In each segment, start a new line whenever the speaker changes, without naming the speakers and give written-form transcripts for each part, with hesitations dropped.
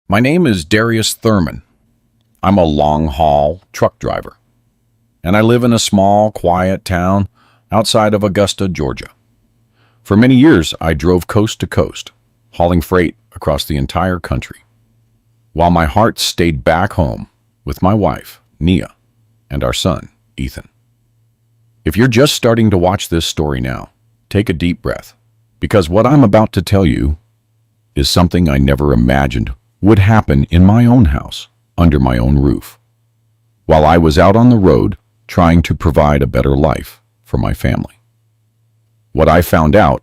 My name is Darius Thurman. I'm a long-haul truck driver, and I live in a small, quiet town outside of Augusta, Georgia. For many years, I drove coast to coast, hauling freight across the entire country, while my heart stayed back home with my wife, Nia, and our son, Ethan. If you're just starting to watch this story now, take a deep breath, because what I'm about to tell you is something I never imagined would happen in my own house, under my own roof, while I was out on the road trying to provide a better life for my family. What I found out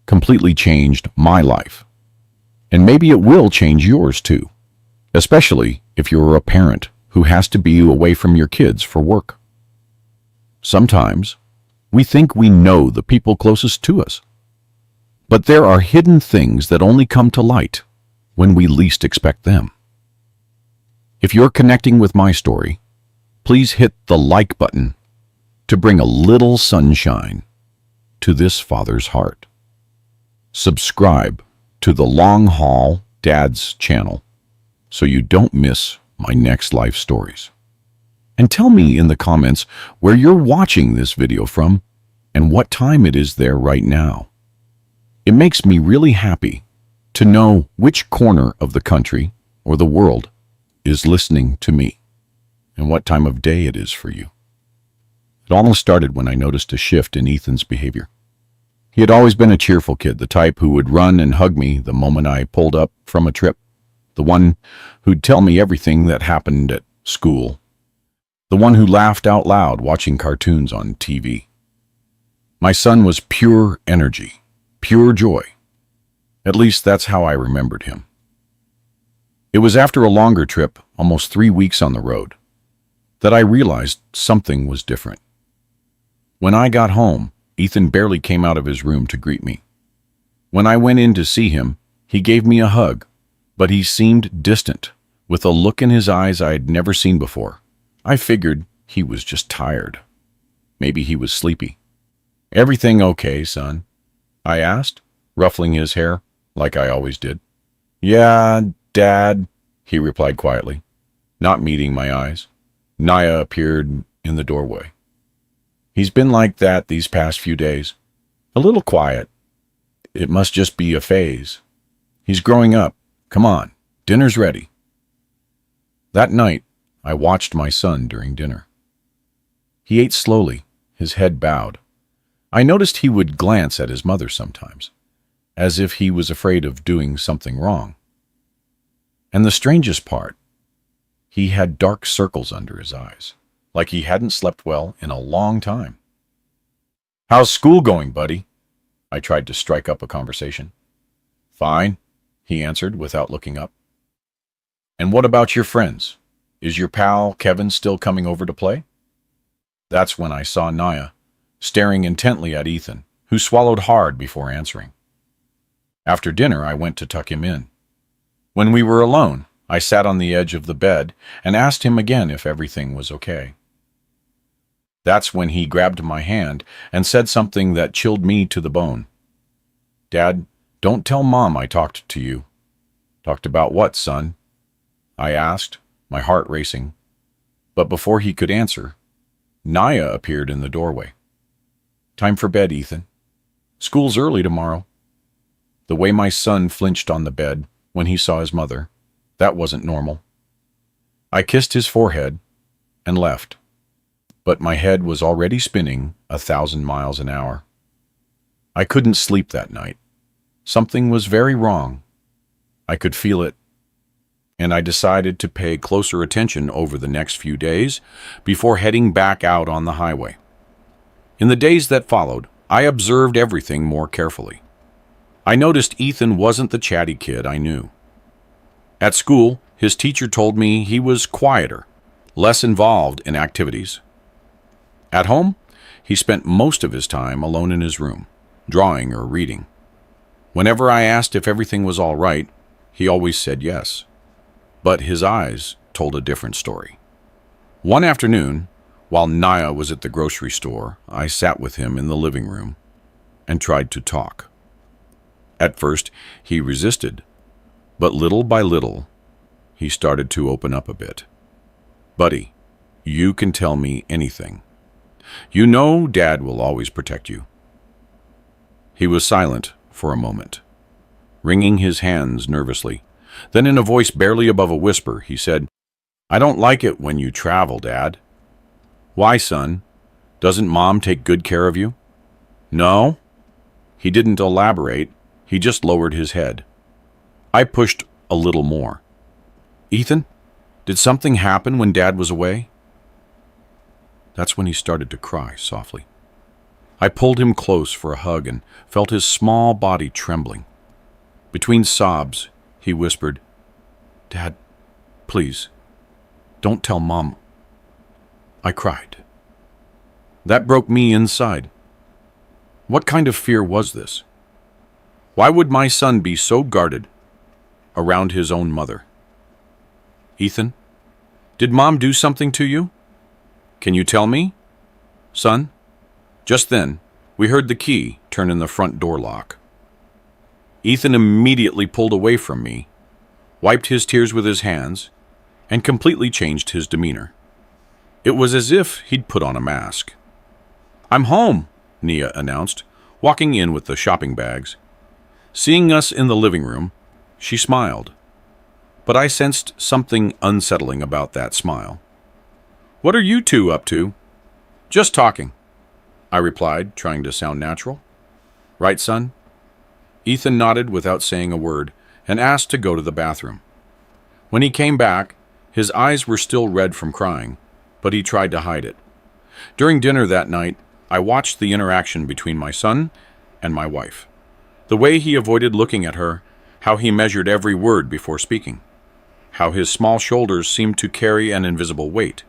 completely changed my life, and maybe it will change yours too, especially if you're a parent who has to be away from your kids for work. Sometimes we think we know the people closest to us, but there are hidden things that only come to light when we least expect them. If you're connecting with my story, please hit the like button to bring a little sunshine to this father's heart. Subscribe to the Long Haul Dad's channel so you don't miss my next life stories. And tell me in the comments where you're watching this video from and what time it is there right now. It makes me really happy to know which corner of the country or the world is listening to me and what time of day it is for you. It almost started when I noticed a shift in Ethan's behavior. He had always been a cheerful kid, the type who would run and hug me the moment I pulled up from a trip, the one who'd tell me everything that happened at school, the one who laughed out loud watching cartoons on TV. My son was pure energy, pure joy. At least that's how I remembered him. It was after a longer trip, almost 3 weeks on the road, that I realized something was different. When I got home, Ethan barely came out of his room to greet me. When I went in to see him, he gave me a hug, but he seemed distant, with a look in his eyes I had never seen before. I figured he was just tired. Maybe he was sleepy. "Everything okay, son?" I asked, ruffling his hair like I always did. "Yeah, Dad," he replied quietly, not meeting my eyes. Nia appeared in the doorway. "He's been like that these past few days. A little quiet. It must just be a phase. He's growing up. Come on, dinner's ready." That night, I watched my son during dinner. He ate slowly, his head bowed. I noticed he would glance at his mother sometimes, as if he was afraid of doing something wrong. And the strangest part, he had dark circles under his eyes, like he hadn't slept well in a long time. "How's school going, buddy?" I tried to strike up a conversation. "Fine," he answered without looking up. "And what about your friends? Is your pal Kevin still coming over to play?" That's when I saw Nia, staring intently at Ethan, who swallowed hard before answering. After dinner, I went to tuck him in. When we were alone, I sat on the edge of the bed and asked him again if everything was okay. That's when he grabbed my hand and said something that chilled me to the bone. "Dad, don't tell Mom I talked to you." "Talked about what, son?" I asked, my heart racing. But before he could answer, Nia appeared in the doorway. "Time for bed, Ethan. School's early tomorrow." The way my son flinched on the bed when he saw his mother, that wasn't normal. I kissed his forehead and left, but my head was already spinning 1,000 miles an hour. I couldn't sleep that night. Something was very wrong. I could feel it, and I decided to pay closer attention over the next few days before heading back out on the highway. In the days that followed, I observed everything more carefully. I noticed Ethan wasn't the chatty kid I knew. At school, his teacher told me he was quieter, less involved in activities. At home, he spent most of his time alone in his room, drawing or reading. Whenever I asked if everything was all right, he always said yes. But his eyes told a different story. One afternoon, while Nia was at the grocery store, I sat with him in the living room and tried to talk. At first, he resisted, but little by little, He started to open up a bit. "Buddy, you can tell me anything. You know Dad will always protect you." He was silent for a moment, wringing his hands nervously. Then in a voice barely above a whisper, he said, "I don't like it when you travel, Dad." "Why, son? Doesn't Mom take good care of you?" "No." He didn't elaborate. He just lowered his head. I pushed a little more. "Ethan, did something happen when Dad was away?" That's when he started to cry softly. I pulled him close for a hug and felt his small body trembling. Between sobs, he whispered, "Dad, please, don't tell Mom." I cried. That broke me inside. What kind of fear was this? Why would my son be so guarded around his own mother? "Ethan, did Mom do something to you? Can you tell me, son?" Just then, we heard the key turn in the front door lock. Ethan immediately pulled away from me, wiped his tears with his hands, and completely changed his demeanor. It was as if he'd put on a mask. "I'm home," Nia announced, walking in with the shopping bags. Seeing us in the living room, she smiled, but I sensed something unsettling about that smile. "What are you two up to?" "Just talking," I replied, trying to sound natural. "Right, son?" Ethan nodded without saying a word and asked to go to the bathroom. When he came back, his eyes were still red from crying, but he tried to hide it. During dinner that night, I watched the interaction between my son and my wife. The way he avoided looking at her, how he measured every word before speaking, how his small shoulders seemed to carry an invisible weight.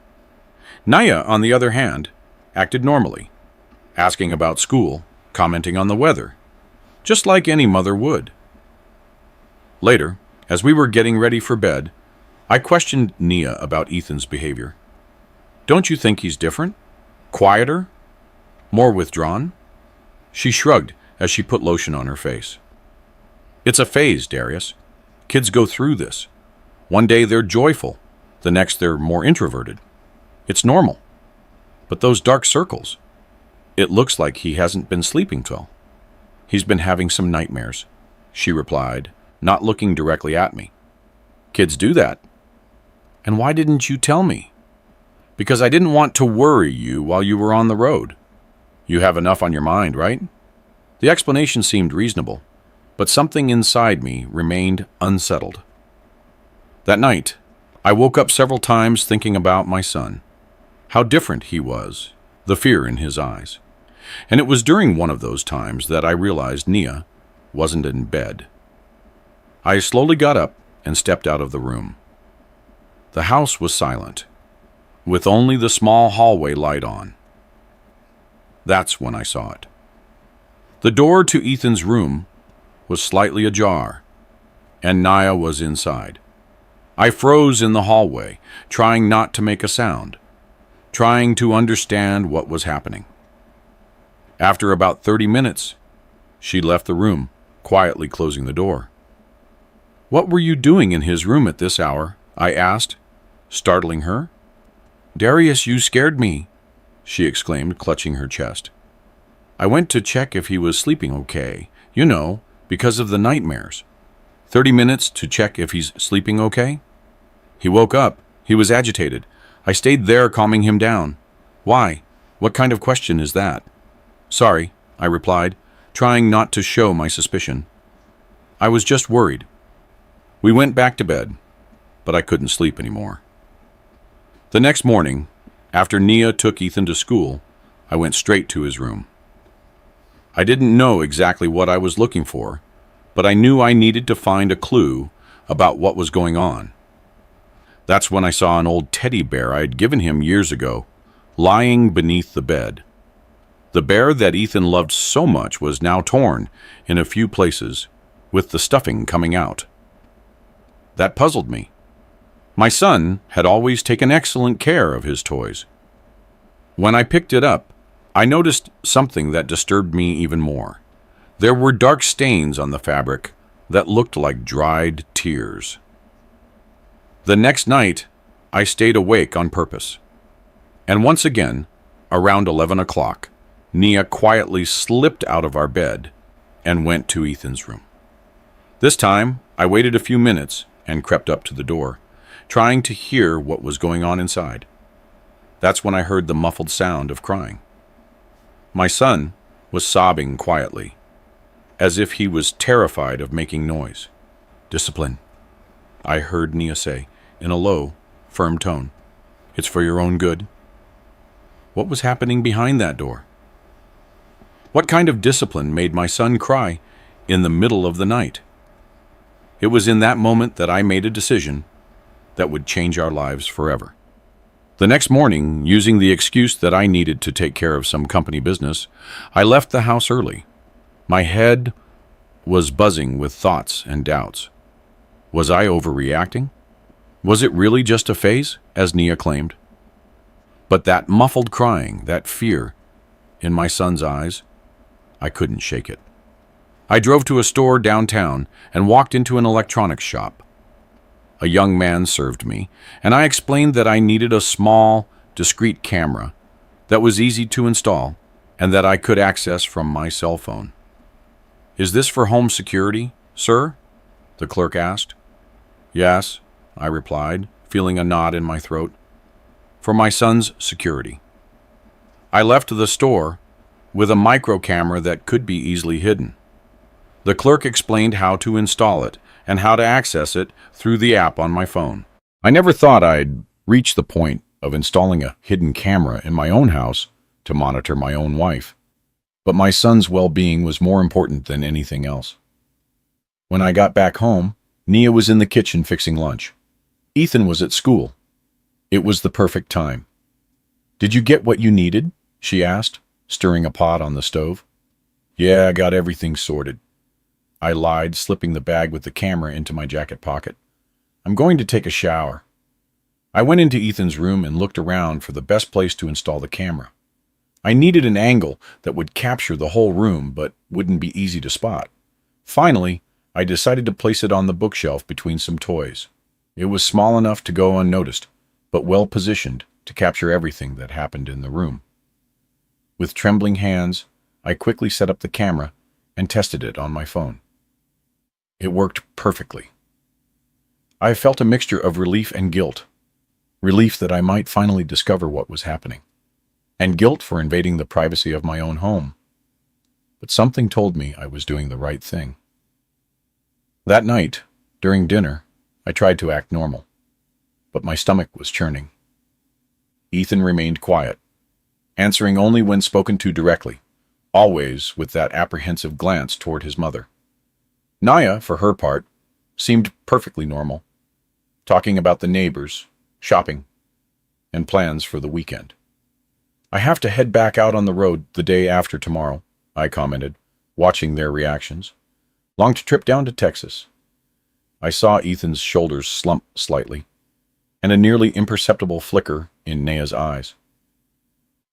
Naya, on the other hand, acted normally, asking about school, commenting on the weather, just like any mother would. Later, as we were getting ready for bed, I questioned Nia about Ethan's behavior. "Don't you think he's different? Quieter? More withdrawn?" She shrugged as she put lotion on her face. "It's a phase, Darius. Kids go through this. One day they're joyful, the next they're more introverted. It's normal. But those dark circles, it looks like he hasn't been sleeping well. He's been having some nightmares," she replied, not looking directly at me. "Kids do that." "And why didn't you tell me?" "Because I didn't want to worry you while you were on the road. You have enough on your mind, right?" The explanation seemed reasonable, but something inside me remained unsettled. That night, I woke up several times thinking about my son, how different he was, the fear in his eyes. And it was during one of those times that I realized Nia wasn't in bed. I slowly got up and stepped out of the room. The house was silent, with only the small hallway light on. That's when I saw it. The door to Ethan's room was slightly ajar, and Naya was inside. I froze in the hallway, trying not to make a sound, trying to understand what was happening. After about 30 minutes, she left the room, quietly closing the door. "What were you doing in his room at this hour?" I asked, startling her. "Darius, you scared me," she exclaimed, clutching her chest. "I went to check if he was sleeping okay, because of the nightmares." 30 minutes to check if he's sleeping okay? He woke up. He was agitated. I stayed there calming him down. "Why? What kind of question is that?" "Sorry," I replied, trying not to show my suspicion. "I was just worried." We went back to bed, but I couldn't sleep anymore. The next morning, after Nia took Ethan to school, I went straight to his room. I didn't know exactly what I was looking for, but I knew I needed to find a clue about what was going on. That's when I saw an old teddy bear I had given him years ago, lying beneath the bed. The bear that Ethan loved so much was now torn in a few places, with the stuffing coming out. That puzzled me. My son had always taken excellent care of his toys. When I picked it up, I noticed something that disturbed me even more. There were dark stains on the fabric that looked like dried tears. The next night, I stayed awake on purpose. And once again, around 11 o'clock, Nia quietly slipped out of our bed and went to Ethan's room. This time, I waited a few minutes and crept up to the door, trying to hear what was going on inside. That's when I heard the muffled sound of crying. My son was sobbing quietly, as if he was terrified of making noise. "Discipline," I heard Nia say, in a low, firm tone. "It's for your own good." What was happening behind that door? What kind of discipline made my son cry in the middle of the night? It was in that moment that I made a decision that would change our lives forever. The next morning, using the excuse that I needed to take care of some company business, I left the house early. My head was buzzing with thoughts and doubts. Was I overreacting? Was it really just a phase, as Nia claimed? But that muffled crying, that fear in my son's eyes, I couldn't shake it. I drove to a store downtown and walked into an electronics shop. A young man served me, and I explained that I needed a small, discreet camera that was easy to install and that I could access from my cell phone. "Is this for home security, sir?" the clerk asked. "Yes," I replied, feeling a knot in my throat. "For my son's security." I left the store with a micro camera that could be easily hidden. The clerk explained how to install it and how to access it through the app on my phone. I never thought I'd reach the point of installing a hidden camera in my own house to monitor my own wife. But my son's well-being was more important than anything else. When I got back home, Nia was in the kitchen fixing lunch. Ethan was at school. It was the perfect time. "Did you get what you needed?" she asked, stirring a pot on the stove. "Yeah, I got everything sorted," I lied, slipping the bag with the camera into my jacket pocket. "I'm going to take a shower." I went into Ethan's room and looked around for the best place to install the camera. I needed an angle that would capture the whole room but wouldn't be easy to spot. Finally, I decided to place it on the bookshelf between some toys. It was small enough to go unnoticed, but well positioned to capture everything that happened in the room. With trembling hands, I quickly set up the camera and tested it on my phone. It worked perfectly. I felt a mixture of relief and guilt. Relief that I might finally discover what was happening, and guilt for invading the privacy of my own home. But something told me I was doing the right thing. That night, during dinner, I tried to act normal, but my stomach was churning. Ethan remained quiet, answering only when spoken to directly, always with that apprehensive glance toward his mother. Nia, for her part, seemed perfectly normal, talking about the neighbors, shopping, and plans for the weekend. "I have to head back out on the road the day after tomorrow," I commented, watching their reactions. "Long trip down to Texas." I saw Ethan's shoulders slump slightly, and a nearly imperceptible flicker in Nia's eyes.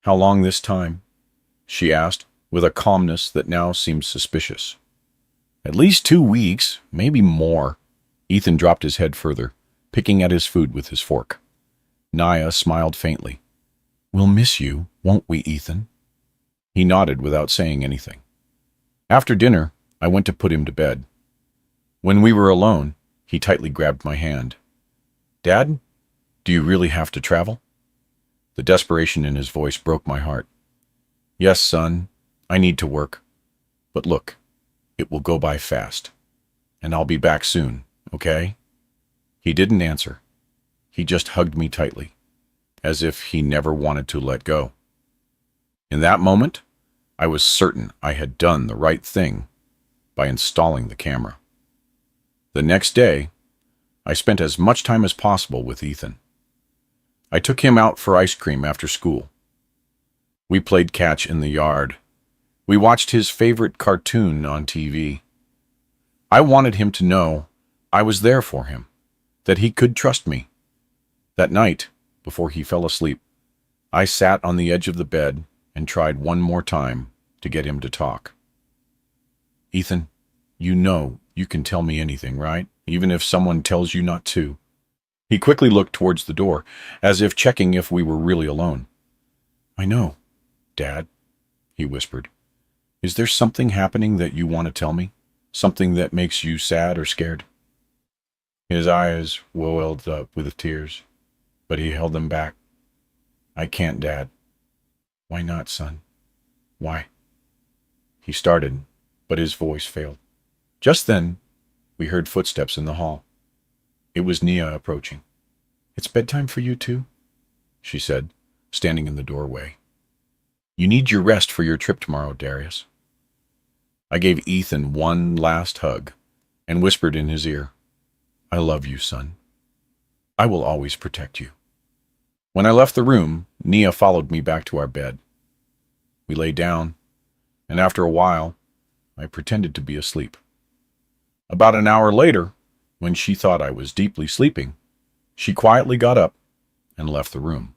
"How long this time?" she asked, with a calmness that now seemed suspicious. "At least 2 weeks, maybe more." Ethan dropped his head further, picking at his food with his fork. Nia smiled faintly. "We'll miss you, won't we, Ethan?" He nodded without saying anything. After dinner, I went to put him to bed. When we were alone, he tightly grabbed my hand. "Dad, do you really have to travel?" The desperation in his voice broke my heart. "Yes, son, I need to work. But look, it will go by fast. And I'll be back soon, okay?" He didn't answer. He just hugged me tightly, as if he never wanted to let go. In that moment, I was certain I had done the right thing by installing the camera. The next day, I spent as much time as possible with Ethan. I took him out for ice cream after school. We played catch in the yard. We watched his favorite cartoon on TV. I wanted him to know I was there for him, that he could trust me. That night, before he fell asleep, I sat on the edge of the bed and tried one more time to get him to talk. "Ethan, you know you can tell me anything, right? Even if someone tells you not to." He quickly looked towards the door, as if checking if we were really alone. "I know, Dad," he whispered. "Is there something happening that you want to tell me? Something that makes you sad or scared?" His eyes welled up with tears, but he held them back. "I can't, Dad." "Why not, son? Why?" He started, but his voice failed. Just then, we heard footsteps in the hall. It was Nia approaching. "It's bedtime for you too," she said, standing in the doorway. "You need your rest for your trip tomorrow, Darius." I gave Ethan one last hug and whispered in his ear, "I love you, son. I will always protect you." When I left the room, Nia followed me back to our bed. We lay down, and after a while, I pretended to be asleep. About an hour later, when she thought I was deeply sleeping, she quietly got up and left the room.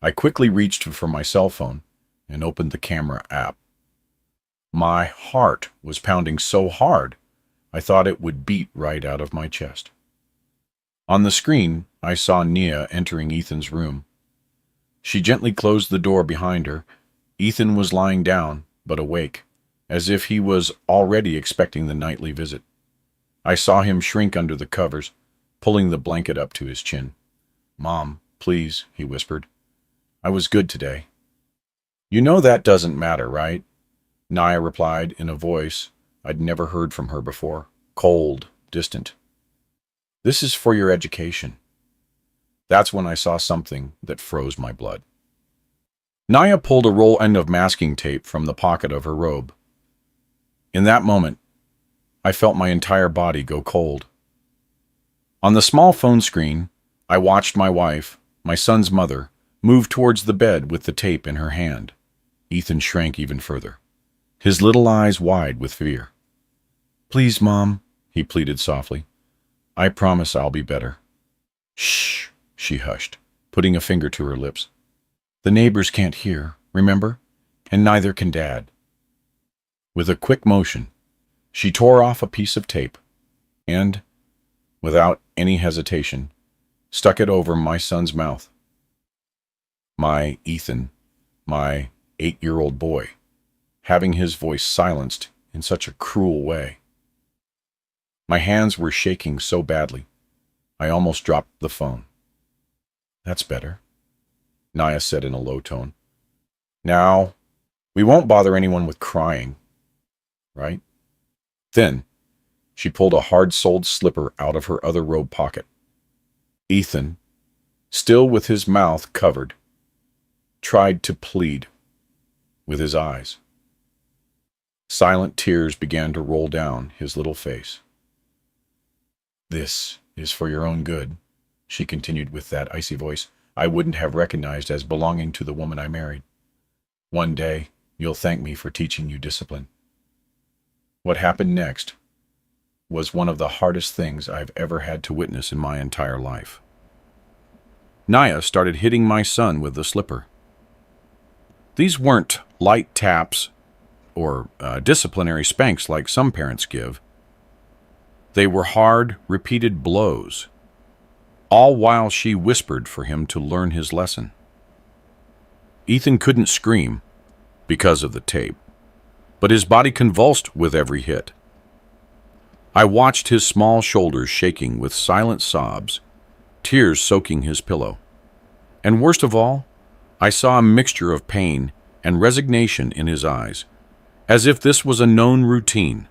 I quickly reached for my cell phone and opened the camera app. My heart was pounding so hard, I thought it would beat right out of my chest. On the screen, I saw Nia entering Ethan's room. She gently closed the door behind her. Ethan was lying down, but awake, as if he was already expecting the nightly visit. I saw him shrink under the covers, pulling the blanket up to his chin. "Mom, please," he whispered. "I was good today." "You know that doesn't matter, right?" Nia replied in a voice I'd never heard from her before, cold, distant. "This is for your education." That's when I saw something that froze my blood. Nia pulled a roll end of masking tape from the pocket of her robe. In that moment, I felt my entire body go cold. On the small phone screen, I watched my wife, my son's mother, move towards the bed with the tape in her hand. Ethan shrank even further, his little eyes wide with fear. "Please, Mom," he pleaded softly. "I promise I'll be better." "Shh," she hushed, putting a finger to her lips. "The neighbors can't hear, remember? And neither can Dad." With a quick motion, she tore off a piece of tape and, without any hesitation, stuck it over my son's mouth. My Ethan, my 8-year-old boy, having his voice silenced in such a cruel way. My hands were shaking so badly, I almost dropped the phone. "That's better," Nia said in a low tone. "Now, we won't bother anyone with crying, right?" Then, she pulled a hard-soled slipper out of her other robe pocket. Ethan, still with his mouth covered, tried to plead with his eyes. Silent tears began to roll down his little face. "This is for your own good," she continued with that icy voice I wouldn't have recognized as belonging to the woman I married. "One day, you'll thank me for teaching you discipline." What happened next was one of the hardest things I've ever had to witness in my entire life. Nia started hitting my son with the slipper. These weren't light taps or disciplinary spanks like some parents give. They were hard, repeated blows, all while she whispered for him to learn his lesson. Ethan couldn't scream because of the tape, but his body convulsed with every hit. I watched his small shoulders shaking with silent sobs, tears soaking his pillow. And worst of all, I saw a mixture of pain and resignation in his eyes, as if this was a known routine.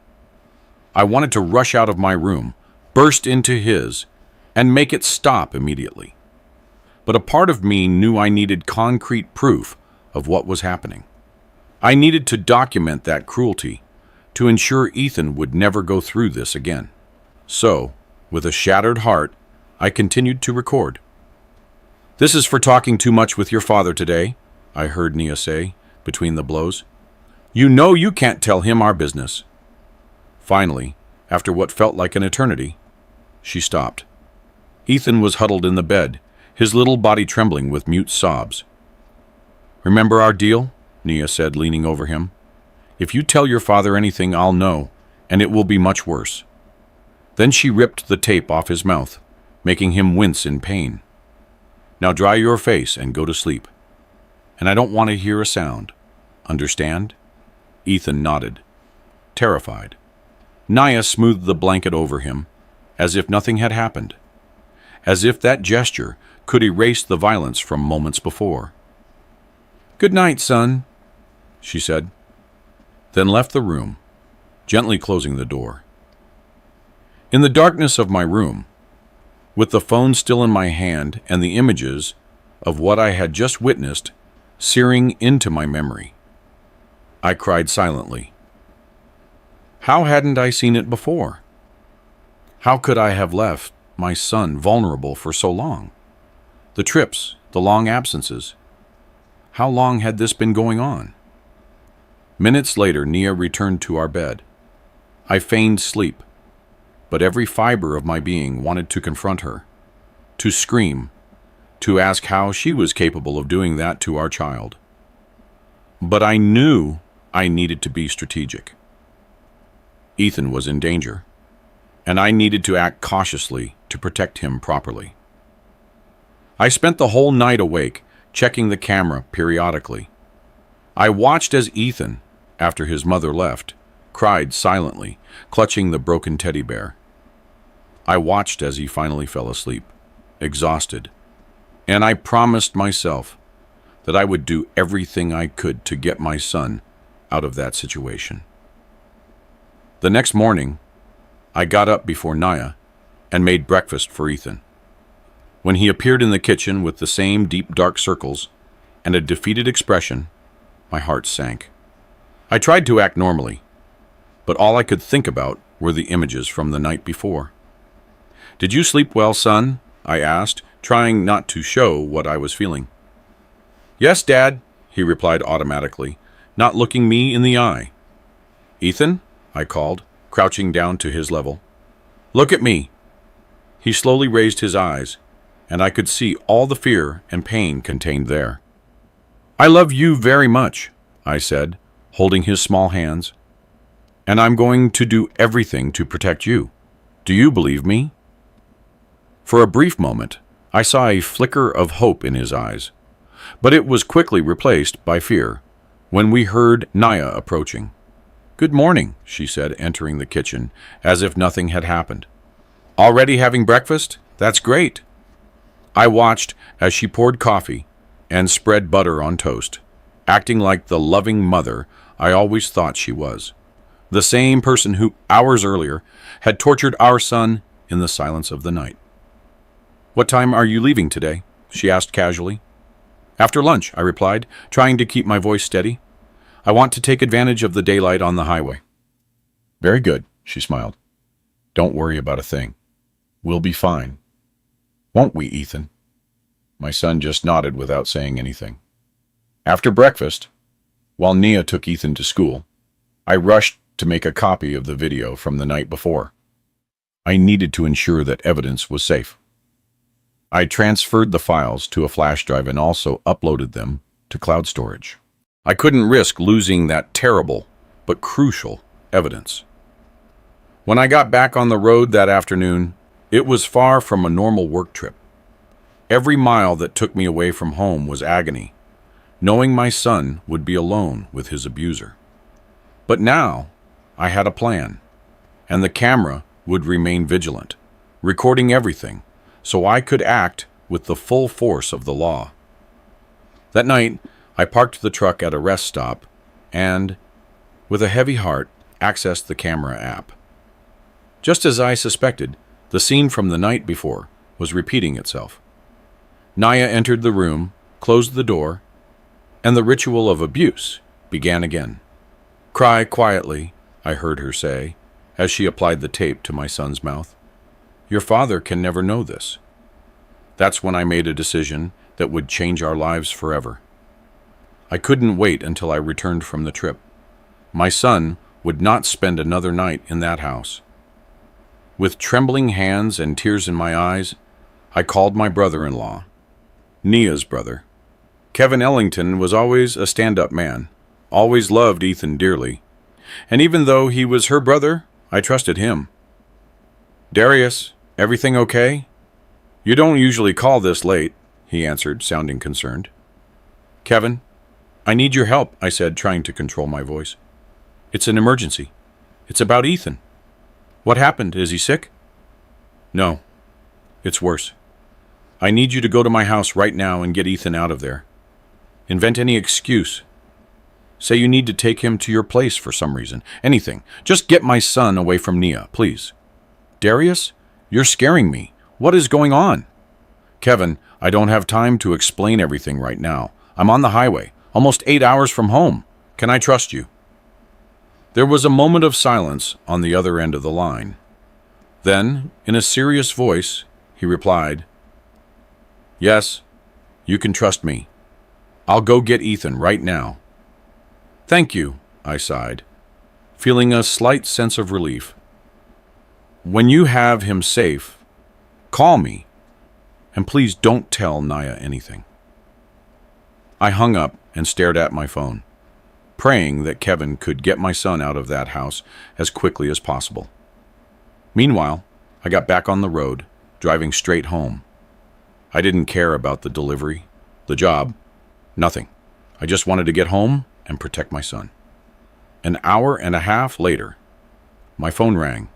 I wanted to rush out of my room, burst into his, and make it stop immediately. But a part of me knew I needed concrete proof of what was happening. I needed to document that cruelty to ensure Ethan would never go through this again. So, with a shattered heart, I continued to record. "This is for talking too much with your father today," I heard Nia say, between the blows. "You know you can't tell him our business." Finally, after what felt like an eternity, she stopped. Ethan was huddled in the bed, his little body trembling with mute sobs. "Remember our deal?" Nia said, leaning over him. "If you tell your father anything, I'll know, and it will be much worse." Then she ripped the tape off his mouth, making him wince in pain. Now dry your face and go to sleep. And I don't want to hear a sound. Understand? Ethan nodded, terrified. Naya smoothed the blanket over him, as if nothing had happened, as if that gesture could erase the violence from moments before. "Good night, son," she said, then left the room, gently closing the door. In the darkness of my room, with the phone still in my hand and the images of what I had just witnessed searing into my memory, I cried silently. How hadn't I seen it before? How could I have left my son vulnerable for so long? The trips, the long absences. How long had this been going on? Minutes later, Nia returned to our bed. I feigned sleep, but every fiber of my being wanted to confront her, to scream, to ask how she was capable of doing that to our child. But I knew I needed to be strategic. Ethan was in danger, and I needed to act cautiously to protect him properly. I spent the whole night awake, checking the camera periodically. I watched as Ethan, after his mother left, cried silently, clutching the broken teddy bear. I watched as he finally fell asleep, exhausted, and I promised myself that I would do everything I could to get my son out of that situation. The next morning, I got up before Naya and made breakfast for Ethan. When he appeared in the kitchen with the same deep dark circles and a defeated expression, my heart sank. I tried to act normally, but all I could think about were the images from the night before. "Did you sleep well, son?" I asked, trying not to show what I was feeling. "Yes, Dad," he replied automatically, not looking me in the eye. "Ethan?" I called, crouching down to his level. "Look at me." He slowly raised his eyes, and I could see all the fear and pain contained there. "I love you very much," I said, holding his small hands, "and I'm going to do everything to protect you. Do you believe me?" For a brief moment, I saw a flicker of hope in his eyes, but it was quickly replaced by fear when we heard Naya approaching. "Good morning," she said, entering the kitchen as if nothing had happened. "Already having breakfast? That's great." I watched as she poured coffee and spread butter on toast, acting like the loving mother I always thought she was. The same person who, hours earlier, had tortured our son in the silence of the night. "What time are you leaving today?" she asked casually. "After lunch," I replied, trying to keep my voice steady. "I want to take advantage of the daylight on the highway." "Very good," she smiled. "Don't worry about a thing. We'll be fine. Won't we, Ethan?" My son just nodded without saying anything. After breakfast, while Nia took Ethan to school, I rushed to make a copy of the video from the night before. I needed to ensure that evidence was safe. I transferred the files to a flash drive and also uploaded them to cloud storage. I couldn't risk losing that terrible but crucial evidence. When I got back on the road that afternoon, it was far from a normal work trip. Every mile that took me away from home was agony, knowing my son would be alone with his abuser. But now, I had a plan, and the camera would remain vigilant, recording everything, so I could act with the full force of the law. That night, I parked the truck at a rest stop and, with a heavy heart, accessed the camera app. Just as I suspected, the scene from the night before was repeating itself. Naya entered the room, closed the door, and the ritual of abuse began again. "Cry quietly," I heard her say, as she applied the tape to my son's mouth. "Your father can never know this." That's when I made a decision that would change our lives forever. I couldn't wait until I returned from the trip. My son would not spend another night in that house. With trembling hands and tears in my eyes, I called my brother-in-law, Nia's brother. Kevin Ellington was always a stand-up man, always loved Ethan dearly, and even though he was her brother, I trusted him. "Darius, everything okay?" You don't usually call this late, he answered, sounding concerned. Kevin, I need your help, I said, trying to control my voice. It's an emergency. It's about Ethan. What happened? Is he sick? No. It's worse. I need you to go to my house right now and get Ethan out of there. Invent any excuse. Say you need to take him to your place for some reason. Anything. Just get my son away from Nia, please. Darius, you're scaring me. What is going on? Kevin, I don't have time to explain everything right now. I'm on the highway, almost 8 hours from home. Can I trust you? There was a moment of silence on the other end of the line. Then, in a serious voice, he replied, Yes, you can trust me. I'll go get Ethan right now. Thank you, I sighed, feeling a slight sense of relief. When you have him safe, call me, and please don't tell Naya anything. I hung up and stared at my phone, praying that Kevin could get my son out of that house as quickly as possible. Meanwhile, I got back on the road, driving straight home. I didn't care about the delivery, the job, nothing. I just wanted to get home and protect my son. An hour and a half later, my phone rang.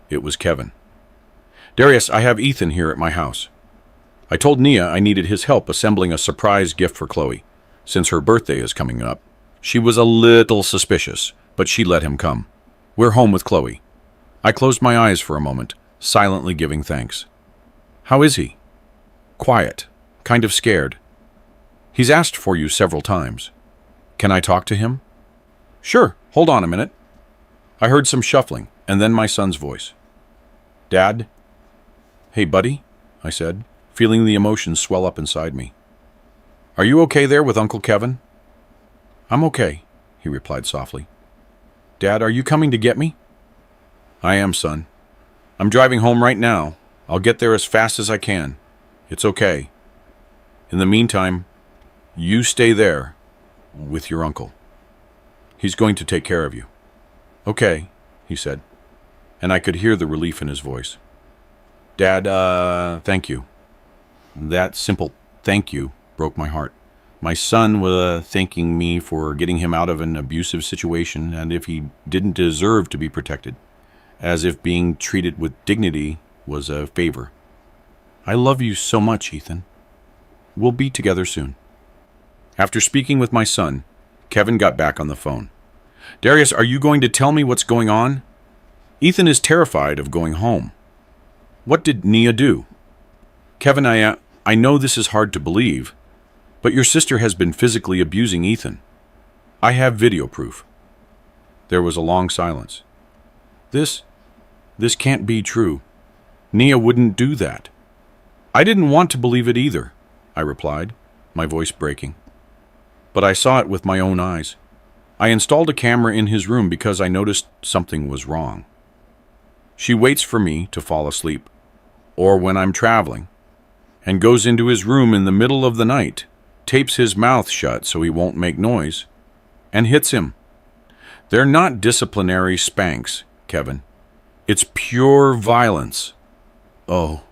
It was Kevin. Darius, I have Ethan here at my house. I told Nia I needed his help assembling a surprise gift for Chloe. Since her birthday is coming up, she was a little suspicious, but she let him come. We're home with Chloe. I closed my eyes for a moment, silently giving thanks. How is he? Quiet, kind of scared. He's asked for you several times. Can I talk to him? Sure, hold on a minute. I heard some shuffling, and then my son's voice. Dad? Hey, buddy, I said, feeling the emotions swell up inside me. Are you okay there with Uncle Kevin? I'm okay, he replied softly. Dad, are you coming to get me? I am, son. I'm driving home right now. I'll get there as fast as I can. It's okay. In the meantime, you stay there with your uncle. He's going to take care of you. Okay, he said, and I could hear the relief in his voice. Dad, thank you. That simple thank you broke my heart. My son was thanking me for getting him out of an abusive situation, and if he didn't deserve to be protected, as if being treated with dignity was a favor. I love you so much, Ethan. We'll be together soon. After speaking with my son, Kevin got back on the phone. Darius, are you going to tell me what's going on? Ethan is terrified of going home. What did Nia do? Kevin, I know this is hard to believe, but your sister has been physically abusing Ethan. I have video proof. There was a long silence. This can't be true. Nia wouldn't do that. I didn't want to believe it either, I replied, my voice breaking. But I saw it with my own eyes. I installed a camera in his room because I noticed something was wrong. She waits for me to fall asleep, or when I'm traveling, and goes into his room in the middle of the night, tapes his mouth shut so he won't make noise, and hits him. They're not disciplinary spanks, Kevin. It's pure violence. Oh,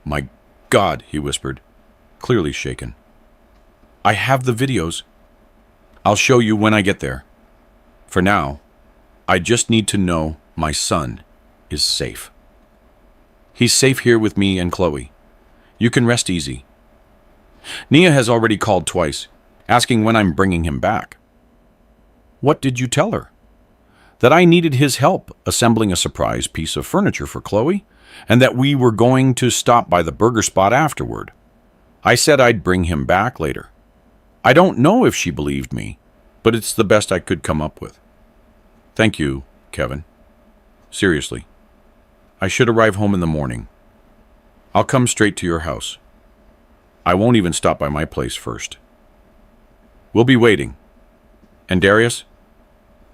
my God, he whispered, clearly shaken. I have the videos. I'll show you when I get there. For now, I just need to know my son is safe. He's safe here with me and Chloe. You can rest easy. Nia has already called twice, asking when I'm bringing him back. What did you tell her? That I needed his help assembling a surprise piece of furniture for Chloe, and that we were going to stop by the burger spot afterward. I said I'd bring him back later. I don't know if she believed me, but it's the best I could come up with. Thank you, Kevin. Seriously. I should arrive home in the morning. I'll come straight to your house. I won't even stop by my place first. We'll be waiting. And Darius,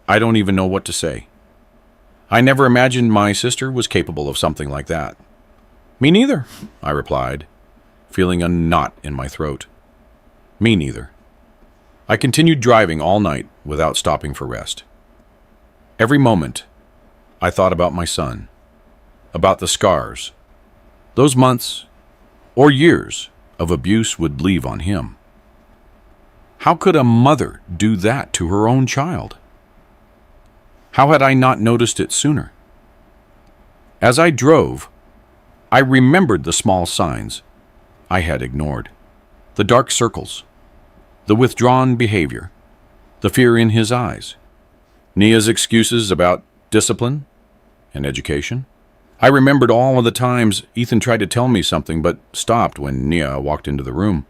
I don't even know what to say. I never imagined my sister was capable of something like that. Me neither, I replied, feeling a knot in my throat. Me neither. I continued driving all night without stopping for rest. Every moment, I thought about my son, about the scars. Those months or years of abuse would leave on him. How could a mother do that to her own child? How had I not noticed it sooner? As I drove, I remembered the small signs I had ignored, the dark circles, the withdrawn behavior, the fear in his eyes, Nia's excuses about discipline and education. I remembered all of the times Ethan tried to tell me something but stopped when Nia walked into the room.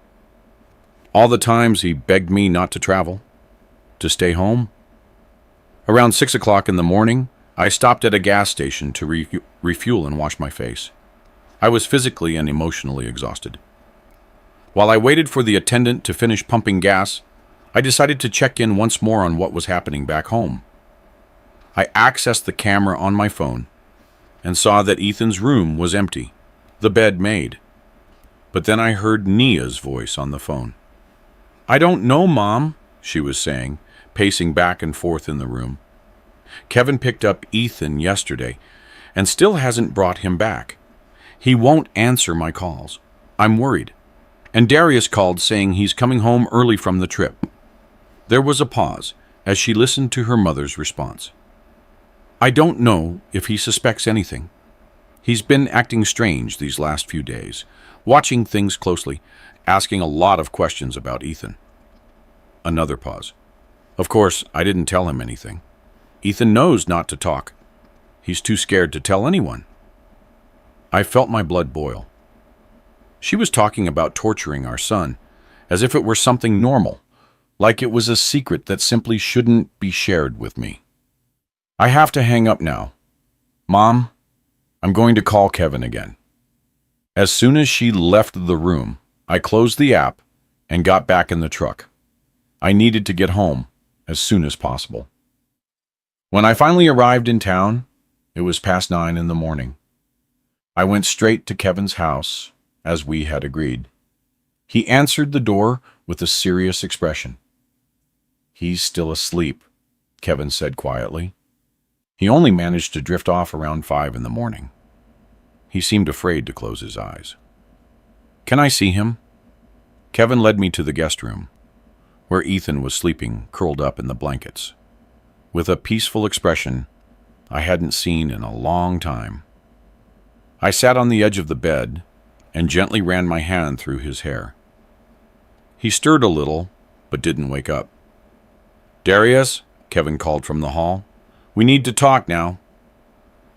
All the times he begged me not to travel, to stay home. Around 6 o'clock in the morning, I stopped at a gas station to refuel and wash my face. I was physically and emotionally exhausted. While I waited for the attendant to finish pumping gas, I decided to check in once more on what was happening back home. I accessed the camera on my phone and saw that Ethan's room was empty, the bed made. But then I heard Nia's voice on the phone. "I don't know, Mom," she was saying, pacing back and forth in the room. "Kevin picked up Ethan yesterday and still hasn't brought him back. He won't answer my calls. I'm worried. And Darius called saying he's coming home early from the trip." There was a pause as she listened to her mother's response. "I don't know if he suspects anything. He's been acting strange these last few days, watching things closely, asking a lot of questions about Ethan." Another pause. "Of course, I didn't tell him anything. Ethan knows not to talk. He's too scared to tell anyone." I felt my blood boil. She was talking about torturing our son, as if it were something normal, like it was a secret that simply shouldn't be shared with me. "I have to hang up now. Mom, I'm going to call Kevin again." As soon as she left the room, I closed the app and got back in the truck. I needed to get home as soon as possible. When I finally arrived in town, it was past 9 in the morning. I went straight to Kevin's house, as we had agreed. He answered the door with a serious expression. "He's still asleep," Kevin said quietly. He only managed to drift off around 5 in the morning. He seemed afraid to close his eyes. "Can I see him?" Kevin led me to the guest room, where Ethan was sleeping, curled up in the blankets, with a peaceful expression I hadn't seen in a long time. I sat on the edge of the bed and gently ran my hand through his hair. He stirred a little, but didn't wake up. "Darius," Kevin called from the hall, "we need to talk now."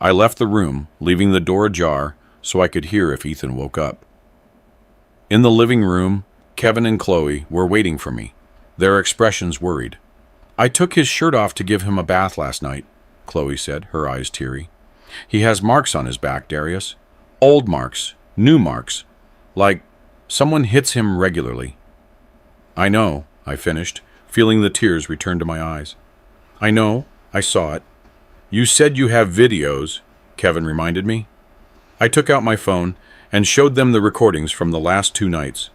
I left the room, leaving the door ajar so I could hear if Ethan woke up. In the living room, Kevin and Chloe were waiting for me, their expressions worried. "I took his shirt off to give him a bath last night," Chloe said, her eyes teary. "He has marks on his back, Darius. Old marks, new marks, like someone hits him regularly." "I know," I finished, feeling the tears return to my eyes. "I know, I saw it. You said you have videos," Kevin reminded me. I took out my phone and showed them the recordings from the last 2 nights.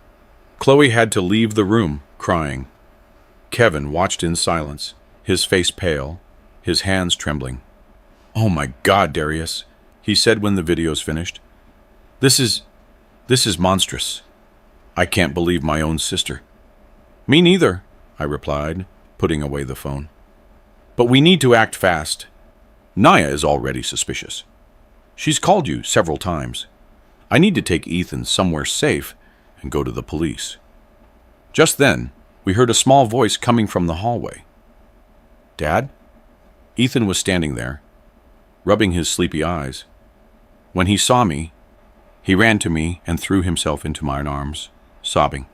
Chloe had to leave the room, crying. Kevin watched in silence, his face pale, his hands trembling. "Oh my God, Darius," he said when the videos finished. This is monstrous. I can't believe my own sister." "Me neither," I replied, putting away the phone. "But we need to act fast. Nia is already suspicious. She's called you several times. I need to take Ethan somewhere safe and go to the police." Just then, we heard a small voice coming from the hallway. "Dad?" Ethan was standing there, rubbing his sleepy eyes. When he saw me, he ran to me and threw himself into my arms, sobbing.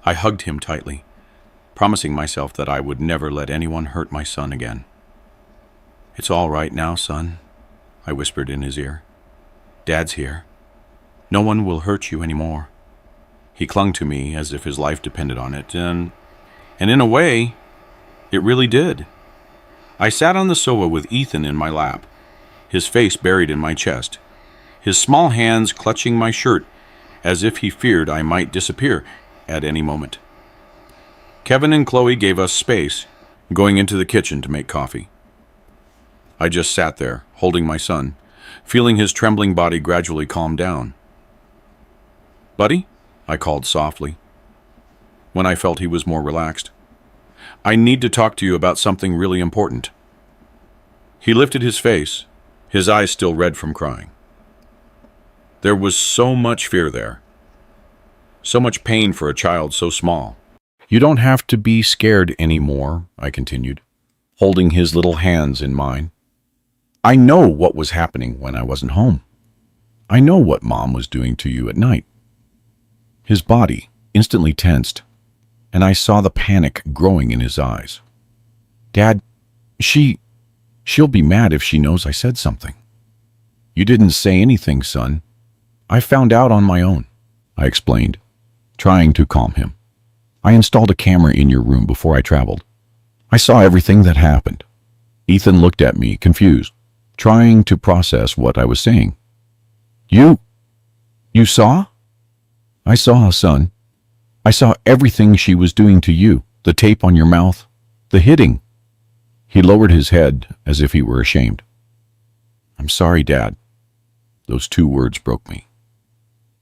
I hugged him tightly, promising myself that I would never let anyone hurt my son again. "It's all right now, son," I whispered in his ear. "Dad's here. No one will hurt you anymore." He clung to me as if his life depended on it, and in a way, it really did. I sat on the sofa with Ethan in my lap, his face buried in my chest, his small hands clutching my shirt as if he feared I might disappear at any moment. Kevin and Chloe gave us space, going into the kitchen to make coffee. I just sat there, holding my son, feeling his trembling body gradually calm down. "Buddy?" I called softly, when I felt he was more relaxed. "I need to talk to you about something really important." He lifted his face, his eyes still red from crying. There was so much fear there, so much pain for a child so small. "You don't have to be scared anymore," I continued, holding his little hands in mine. "I know what was happening when I wasn't home. I know what Mom was doing to you at night." His body instantly tensed, and I saw the panic growing in his eyes. "Dad, she'll be mad if she knows I said something." "You didn't say anything, son. I found out on my own," I explained, trying to calm him. "I installed a camera in your room before I traveled. I saw everything that happened." Ethan looked at me, confused, trying to process what I was saying. You saw?" "I saw, son. I saw everything she was doing to you, the tape on your mouth, the hitting." He lowered his head as if he were ashamed. "I'm sorry, Dad." Those two words broke me.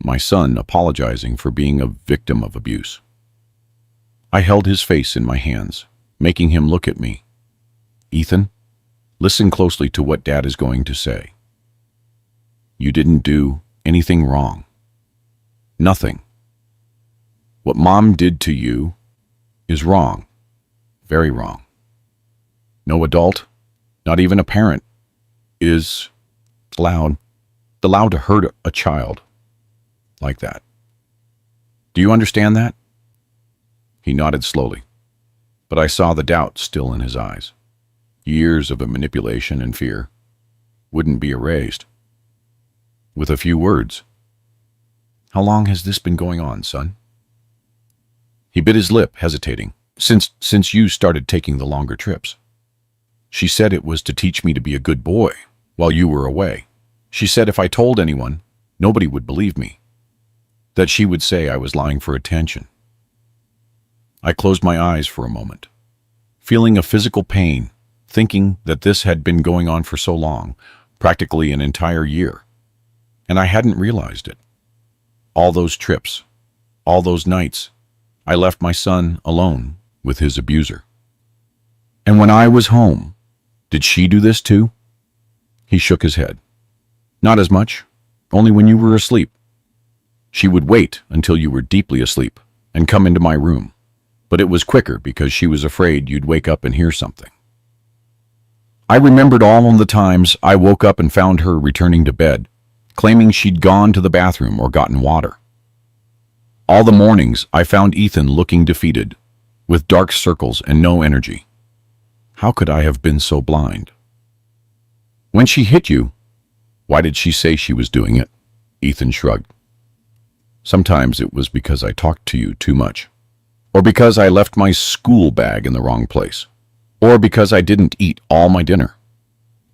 My son apologizing for being a victim of abuse. I held his face in my hands, making him look at me. "Ethan, listen closely to what Dad is going to say. You didn't do anything wrong. Nothing. What Mom did to you is wrong, very wrong. No adult, not even a parent, is allowed to hurt a child like that. Do you understand that?" He nodded slowly, but I saw the doubt still in his eyes. Years of manipulation and fear wouldn't be erased. With a few words, "How long has this been going on, son?" He bit his lip, hesitating. Since you started taking the longer trips. She said it was to teach me to be a good boy while you were away. She said if I told anyone, nobody would believe me, that she would say I was lying for attention." I closed my eyes for a moment, feeling a physical pain, thinking that this had been going on for so long, practically an entire year, and I hadn't realized it. All those trips, all those nights, I left my son alone with his abuser. "And when I was home, did she do this too?" He shook his head. "Not as much, only when you were asleep. She would wait until you were deeply asleep and come into my room, but it was quicker because she was afraid you'd wake up and hear something." I remembered all of the times I woke up and found her returning to bed, claiming she'd gone to the bathroom or gotten water. All the mornings I found Ethan looking defeated, with dark circles and no energy. How could I have been so blind? "When she hit you, why did she say she was doing it?" Ethan shrugged. "Sometimes it was because I talked to you too much, or because I left my school bag in the wrong place, or because I didn't eat all my dinner."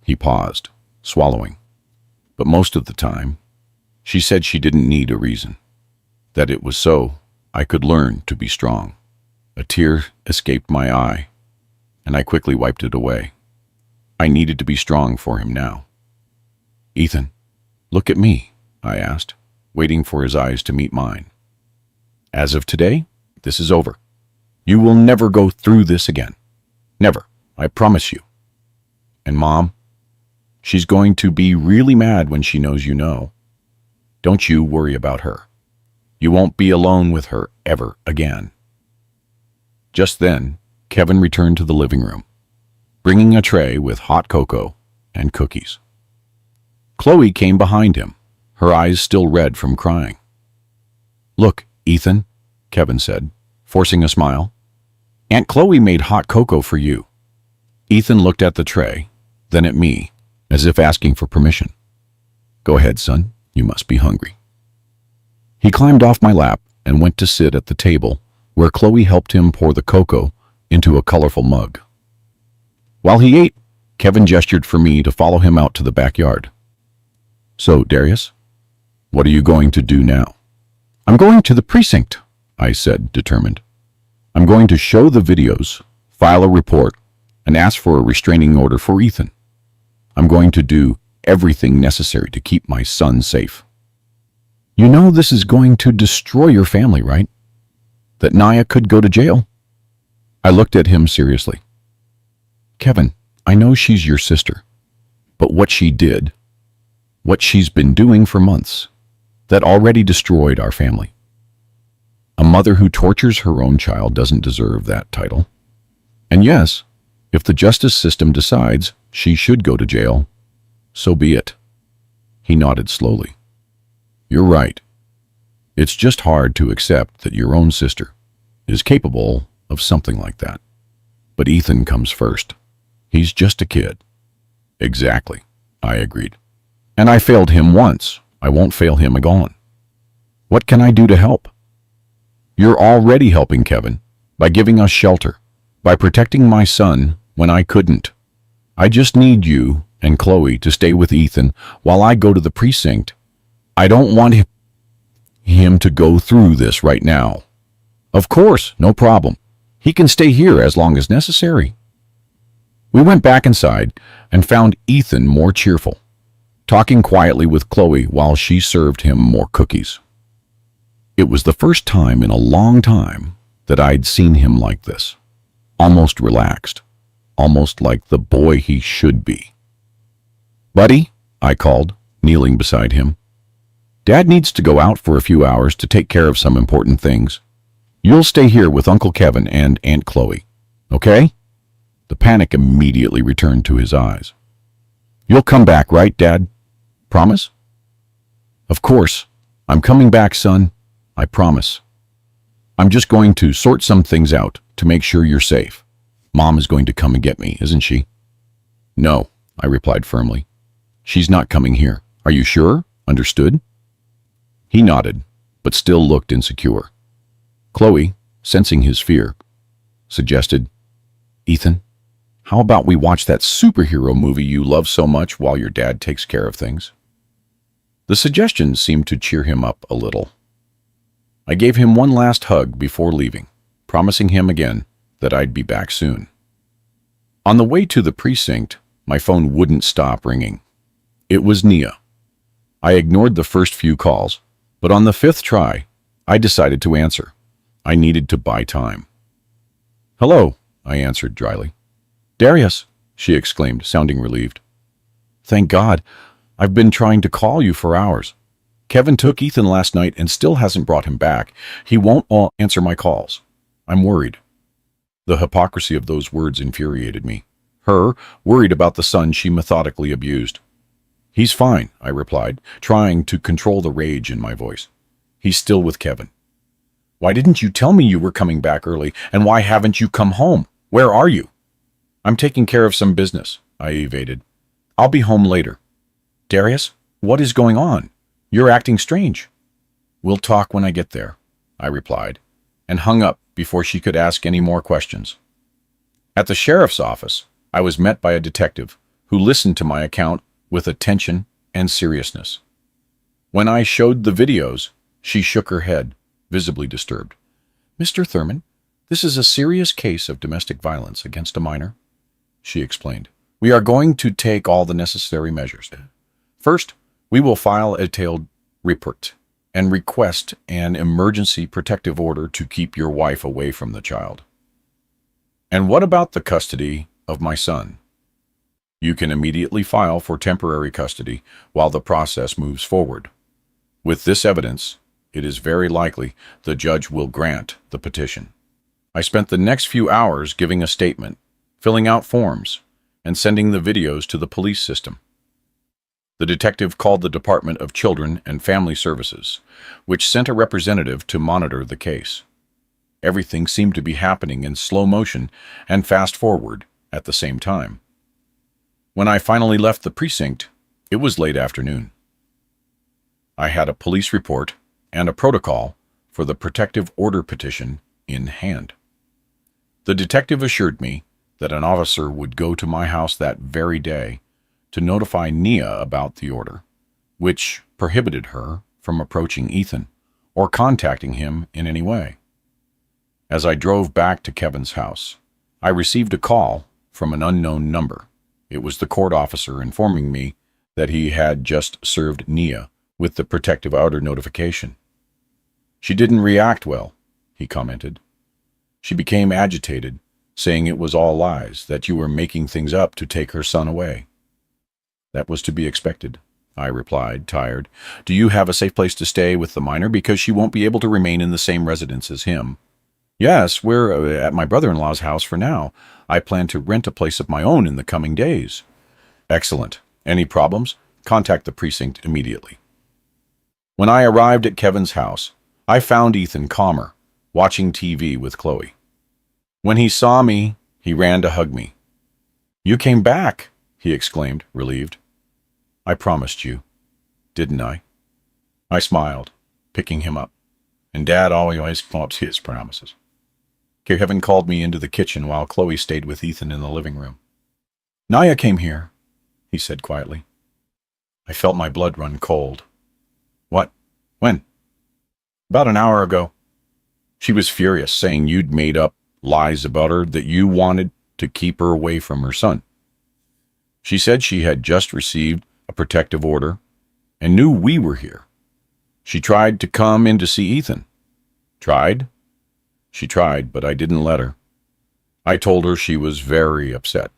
He paused, swallowing. "But most of the time, she said she didn't need a reason, that it was so I could learn to be strong." A tear escaped my eye, and I quickly wiped it away. I needed to be strong for him now. "Ethan, look at me," I asked, waiting for his eyes to meet mine. "As of today, this is over. You will never go through this again. Never, I promise you. And Mom, she's going to be really mad when she knows you know. Don't you worry about her. You won't be alone with her ever again." Just then, Kevin returned to the living room, bringing a tray with hot cocoa and cookies. Chloe came behind him, her eyes still red from crying. "Look, Ethan," Kevin said, forcing a smile. "Aunt Chloe made hot cocoa for you." Ethan looked at the tray, then at me, as if asking for permission. "Go ahead, son. You must be hungry." He climbed off my lap and went to sit at the table, where Chloe helped him pour the cocoa into a colorful mug. While he ate, Kevin gestured for me to follow him out to the backyard. "So, Darius, what are you going to do now?" "I'm going to the precinct," I said, determined. "I'm going to show the videos, file a report, and ask for a restraining order for Ethan. I'm going to do everything necessary to keep my son safe." You know this is going to destroy your family, right? That Naya could go to jail? I looked at him seriously. Kevin, I know she's your sister, but what she did, what she's been doing for months, that already destroyed our family. A mother who tortures her own child doesn't deserve that title. And yes, if the justice system decides she should go to jail, so be it. He nodded slowly. You're right. It's just hard to accept that your own sister is capable of something like that. But Ethan comes first. He's just a kid. Exactly, I agreed. And I failed him once. I won't fail him again. What can I do to help? You're already helping Kevin by giving us shelter, by protecting my son when I couldn't. I just need you and Chloe to stay with Ethan while I go to the precinct. I don't want him to go through this right now. Of course, no problem. He can stay here as long as necessary. We went back inside and found Ethan more cheerful, talking quietly with Chloe while she served him more cookies. It was the first time in a long time that I'd seen him like this, almost relaxed, almost like the boy he should be. Buddy, I called, kneeling beside him. Dad needs to go out for a few hours to take care of some important things. You'll stay here with Uncle Kevin and Aunt Chloe, okay? The panic immediately returned to his eyes. You'll come back, right, Dad? Promise? Of course. I'm coming back, son. I promise. I'm just going to sort some things out to make sure you're safe. Mom is going to come and get me, isn't she? No, I replied firmly. She's not coming here. Are you sure? Understood? He nodded, but still looked insecure. Chloe, sensing his fear, suggested, Ethan, how about we watch that superhero movie you love so much while your dad takes care of things? The suggestion seemed to cheer him up a little. I gave him one last hug before leaving, promising him again that I'd be back soon. On the way to the precinct, my phone wouldn't stop ringing. It was Nia. I ignored the first few calls, but on the fifth try, I decided to answer. I needed to buy time. Hello, I answered dryly. Darius, she exclaimed, sounding relieved. Thank God. I've been trying to call you for hours. Kevin took Ethan last night and still hasn't brought him back. He won't answer my calls. I'm worried. The hypocrisy of those words infuriated me. Her, worried about the son she methodically abused. He's fine, I replied, trying to control the rage in my voice. He's still with Kevin. Why didn't you tell me you were coming back early, and why haven't you come home? Where are you? I'm taking care of some business, I evaded. I'll be home later. Darius, what is going on? You're acting strange. We'll talk when I get there, I replied, and hung up before she could ask any more questions. At the sheriff's office, I was met by a detective who listened to my account with attention and seriousness. When I showed the videos, she shook her head, visibly disturbed. Mr. Thurman, this is a serious case of domestic violence against a minor, she explained. We are going to take all the necessary measures. First, we will file a detailed report and request an emergency protective order to keep your wife away from the child. And what about the custody of my son? You can immediately file for temporary custody while the process moves forward. With this evidence, it is very likely the judge will grant the petition. I spent the next few hours giving a statement, filling out forms, and sending the videos to the police system. The detective called the Department of Children and Family Services, which sent a representative to monitor the case. Everything seemed to be happening in slow motion and fast forward at the same time. When I finally left the precinct, it was late afternoon. I had a police report and a protocol for the protective order petition in hand. The detective assured me that an officer would go to my house that very day to notify Nia about the order, which prohibited her from approaching Ethan or contacting him in any way. As I drove back to Kevin's house, I received a call from an unknown number. It was the court officer informing me that he had just served Nia with the protective order notification. She didn't react well, he commented. She became agitated, saying it was all lies, that you were making things up to take her son away. That was to be expected, I replied, tired. Do you have a safe place to stay with the minor, because she won't be able to remain in the same residence as him? Yes, we're at my brother-in-law's house for now. I plan to rent a place of my own in the coming days. Excellent. Any problems? Contact the precinct immediately. When I arrived at Kevin's house, I found Ethan calmer, watching TV with Chloe. When he saw me, he ran to hug me. You came back, he exclaimed, relieved. I promised you, didn't I? I smiled, picking him up, and Dad always keeps his promises. Kevin called me into the kitchen while Chloe stayed with Ethan in the living room. Naya came here, he said quietly. I felt my blood run cold. What? When? About an hour ago. She was furious, saying you'd made up lies about her, that you wanted to keep her away from her son. She said she had just received a protective order and knew we were here. She tried to come in to see Ethan. Tried? She tried, but I didn't let her. I told her she was very upset,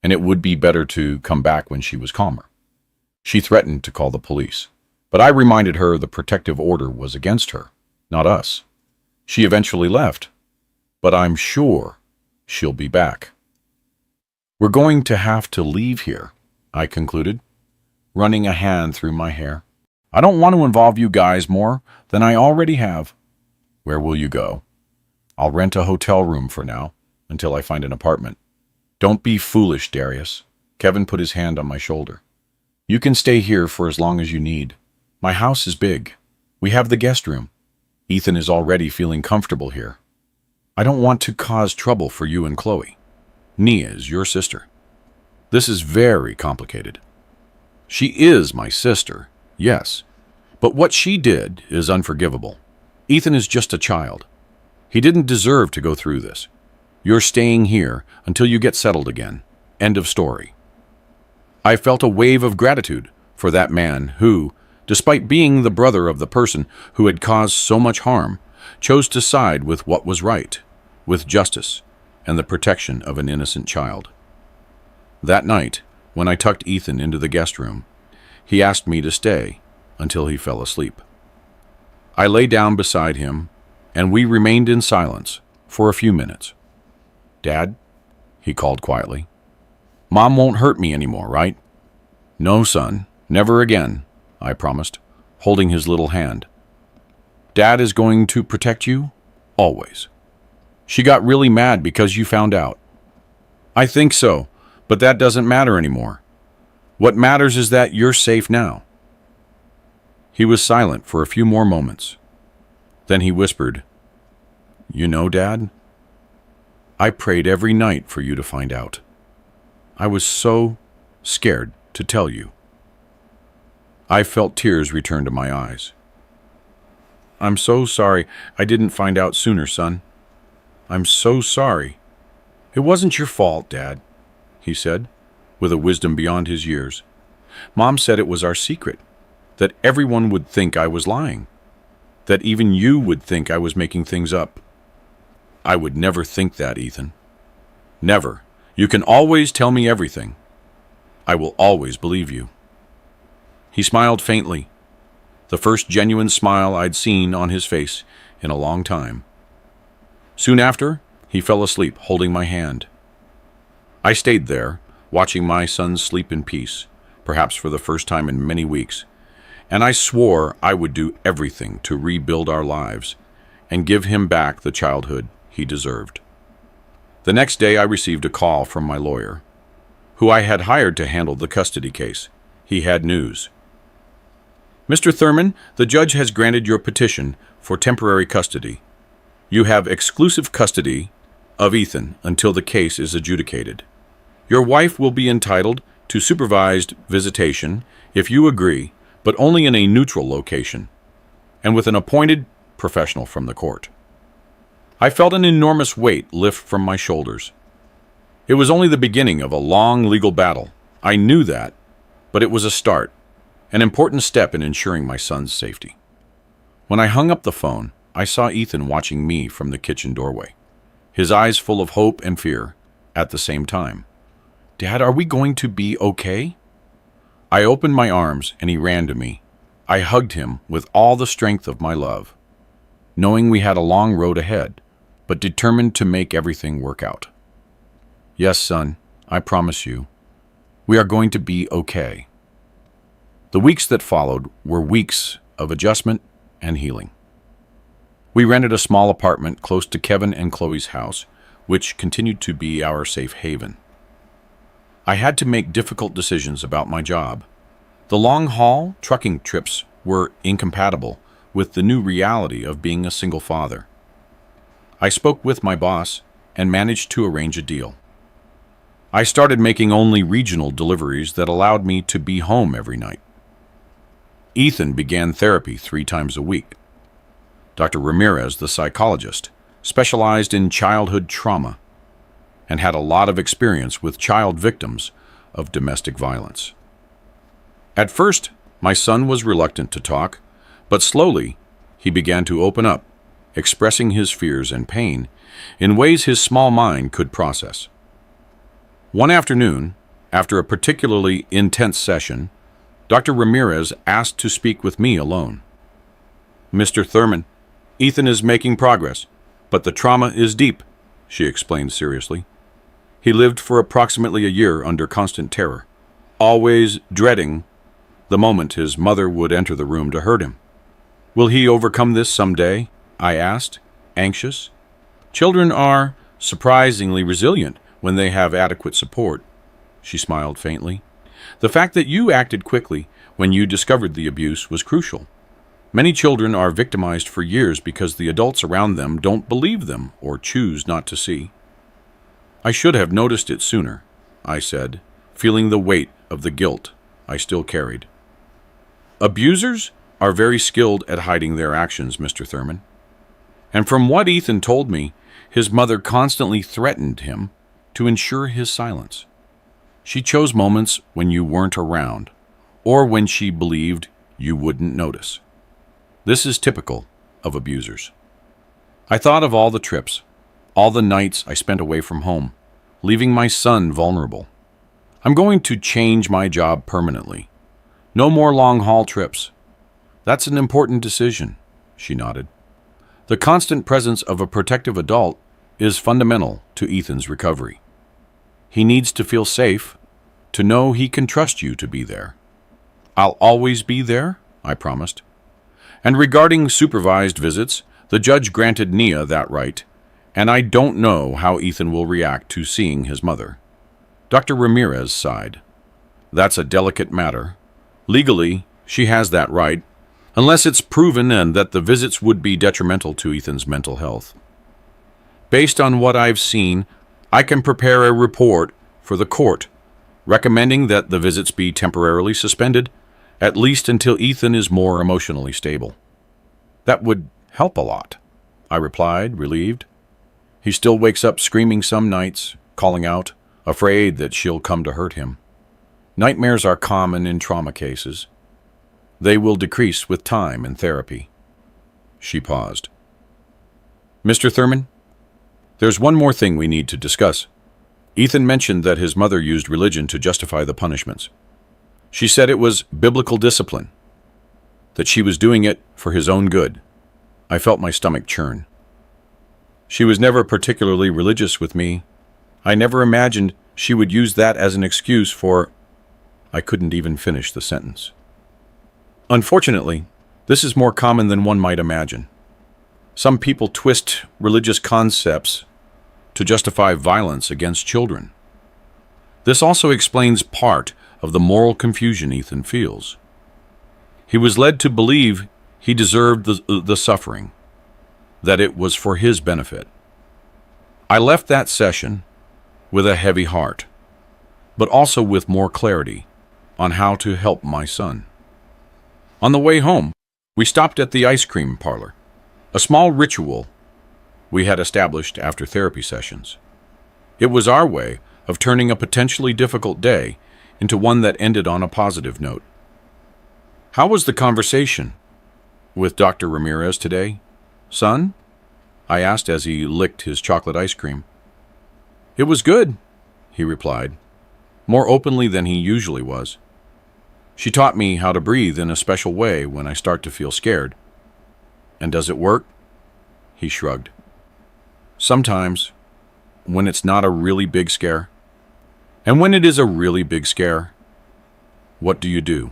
and it would be better to come back when she was calmer. She threatened to call the police, but I reminded her the protective order was against her, not us. She eventually left, but I'm sure she'll be back. We're going to have to leave here, I concluded, running a hand through my hair. I don't want to involve you guys more than I already have. Where will you go? I'll rent a hotel room for now, until I find an apartment. Don't be foolish, Darius. Kevin put his hand on my shoulder. You can stay here for as long as you need. My house is big. We have the guest room. Ethan is already feeling comfortable here. I don't want to cause trouble for you and Chloe. Nia is your sister. This is very complicated. She is my sister, yes, but what she did is unforgivable. Ethan is just a child. He didn't deserve to go through this. You're staying here until you get settled again. End of story. I felt a wave of gratitude for that man who, despite being the brother of the person who had caused so much harm, chose to side with what was right, with justice and the protection of an innocent child. That night, when I tucked Ethan into the guest room, he asked me to stay until he fell asleep. I lay down beside him, and we remained in silence for a few minutes. Dad, he called quietly. Mom won't hurt me anymore, right? No, son, never again, I promised, holding his little hand. Dad is going to protect you, always. She got really mad because you found out. I think so, but that doesn't matter anymore. What matters is that you're safe now. He was silent for a few more moments. Then he whispered, You know, Dad, I prayed every night for you to find out. I was so scared to tell you. I felt tears return to my eyes. I'm so sorry I didn't find out sooner, son. I'm so sorry. It wasn't your fault, Dad, he said, with a wisdom beyond his years. Mom said it was our secret, that everyone would think I was lying, that even you would think I was making things up. I would never think that, Ethan. Never. You can always tell me everything. I will always believe you. He smiled faintly, the first genuine smile I'd seen on his face in a long time. Soon after, he fell asleep, holding my hand. I stayed there, watching my son sleep in peace, perhaps for the first time in many weeks, and I swore I would do everything to rebuild our lives and give him back the childhood he deserved. The next day I received a call from my lawyer, who I had hired to handle the custody case. He had news. Mr. Thurman, the judge has granted your petition for temporary custody. You have exclusive custody of Ethan until the case is adjudicated. Your wife will be entitled to supervised visitation if you agree, but only in a neutral location, and with an appointed professional from the court. I felt an enormous weight lift from my shoulders. It was only the beginning of a long legal battle. I knew that, but it was a start, an important step in ensuring my son's safety. When I hung up the phone, I saw Ethan watching me from the kitchen doorway, his eyes full of hope and fear at the same time. "Dad, are we going to be okay?" I opened my arms and he ran to me. I hugged him with all the strength of my love, knowing we had a long road ahead, but determined to make everything work out. "Yes, son, I promise you, we are going to be okay." The weeks that followed were weeks of adjustment and healing. We rented a small apartment close to Kevin and Chloe's house, which continued to be our safe haven. I had to make difficult decisions about my job. The long-haul trucking trips were incompatible with the new reality of being a single father. I spoke with my boss and managed to arrange a deal. I started making only regional deliveries that allowed me to be home every night. Ethan began therapy 3 times a week. Dr. Ramirez, the psychologist, specialized in childhood trauma and had a lot of experience with child victims of domestic violence. At first, my son was reluctant to talk, but slowly he began to open up, expressing his fears and pain in ways his small mind could process. One afternoon, after a particularly intense session, Dr. Ramirez asked to speak with me alone. "Mr. Thurman, Ethan is making progress, but the trauma is deep," she explained seriously. "He lived for approximately a year under constant terror, always dreading the moment his mother would enter the room to hurt him. Will he overcome this someday?" I asked, anxious. "Children are surprisingly resilient when they have adequate support," she smiled faintly. "The fact that you acted quickly when you discovered the abuse was crucial. Many children are victimized for years because the adults around them don't believe them or choose not to see." "I should have noticed it sooner," I said, feeling the weight of the guilt I still carried. "Abusers are very skilled at hiding their actions, Mr. Thurman. And from what Ethan told me, his mother constantly threatened him to ensure his silence. She chose moments when you weren't around, or when she believed you wouldn't notice. This is typical of abusers." I thought of all the trips, all the nights I spent away from home, leaving my son vulnerable. "I'm going to change my job permanently. No more long-haul trips." "That's an important decision," she nodded. "The constant presence of a protective adult is fundamental to Ethan's recovery. He needs to feel safe, to know he can trust you to be there." "I'll always be there," I promised. And regarding supervised visits, the judge granted Nia that right, and I don't know how Ethan will react to seeing his mother. Dr. Ramirez sighed. "That's a delicate matter. Legally, she has that right, unless it's proven and that the visits would be detrimental to Ethan's mental health. Based on what I've seen, I can prepare a report for the court, recommending that the visits be temporarily suspended, at least until Ethan is more emotionally stable." "That would help a lot," I replied, relieved. "He still wakes up screaming some nights, calling out, afraid that she'll come to hurt him. Nightmares are common in trauma cases. They will decrease with time and therapy." She paused. "Mr. Thurman, there's one more thing we need to discuss. Ethan mentioned that his mother used religion to justify the punishments. She said it was biblical discipline, that she was doing it for his own good." I felt my stomach churn. "She was never particularly religious with me. I never imagined she would use that as an excuse for—" I couldn't even finish the sentence. "Unfortunately, this is more common than one might imagine. Some people twist religious concepts to justify violence against children. This also explains part of the moral confusion Ethan feels. He was led to believe he deserved the suffering, that it was for his benefit. I left that session with a heavy heart, but also with more clarity on how to help my son. On the way home, we stopped at the ice cream parlor, a small ritual we had established after therapy sessions. It was our way of turning a potentially difficult day into one that ended on a positive note. How was the conversation with Dr. Ramirez today, son? I asked as he licked his chocolate ice cream. It was good, he replied, more openly than he usually was. She taught me how to breathe in a special way when I start to feel scared. And does it work? He shrugged. Sometimes, when it's not a really big scare. And when it is a really big scare, what do you do?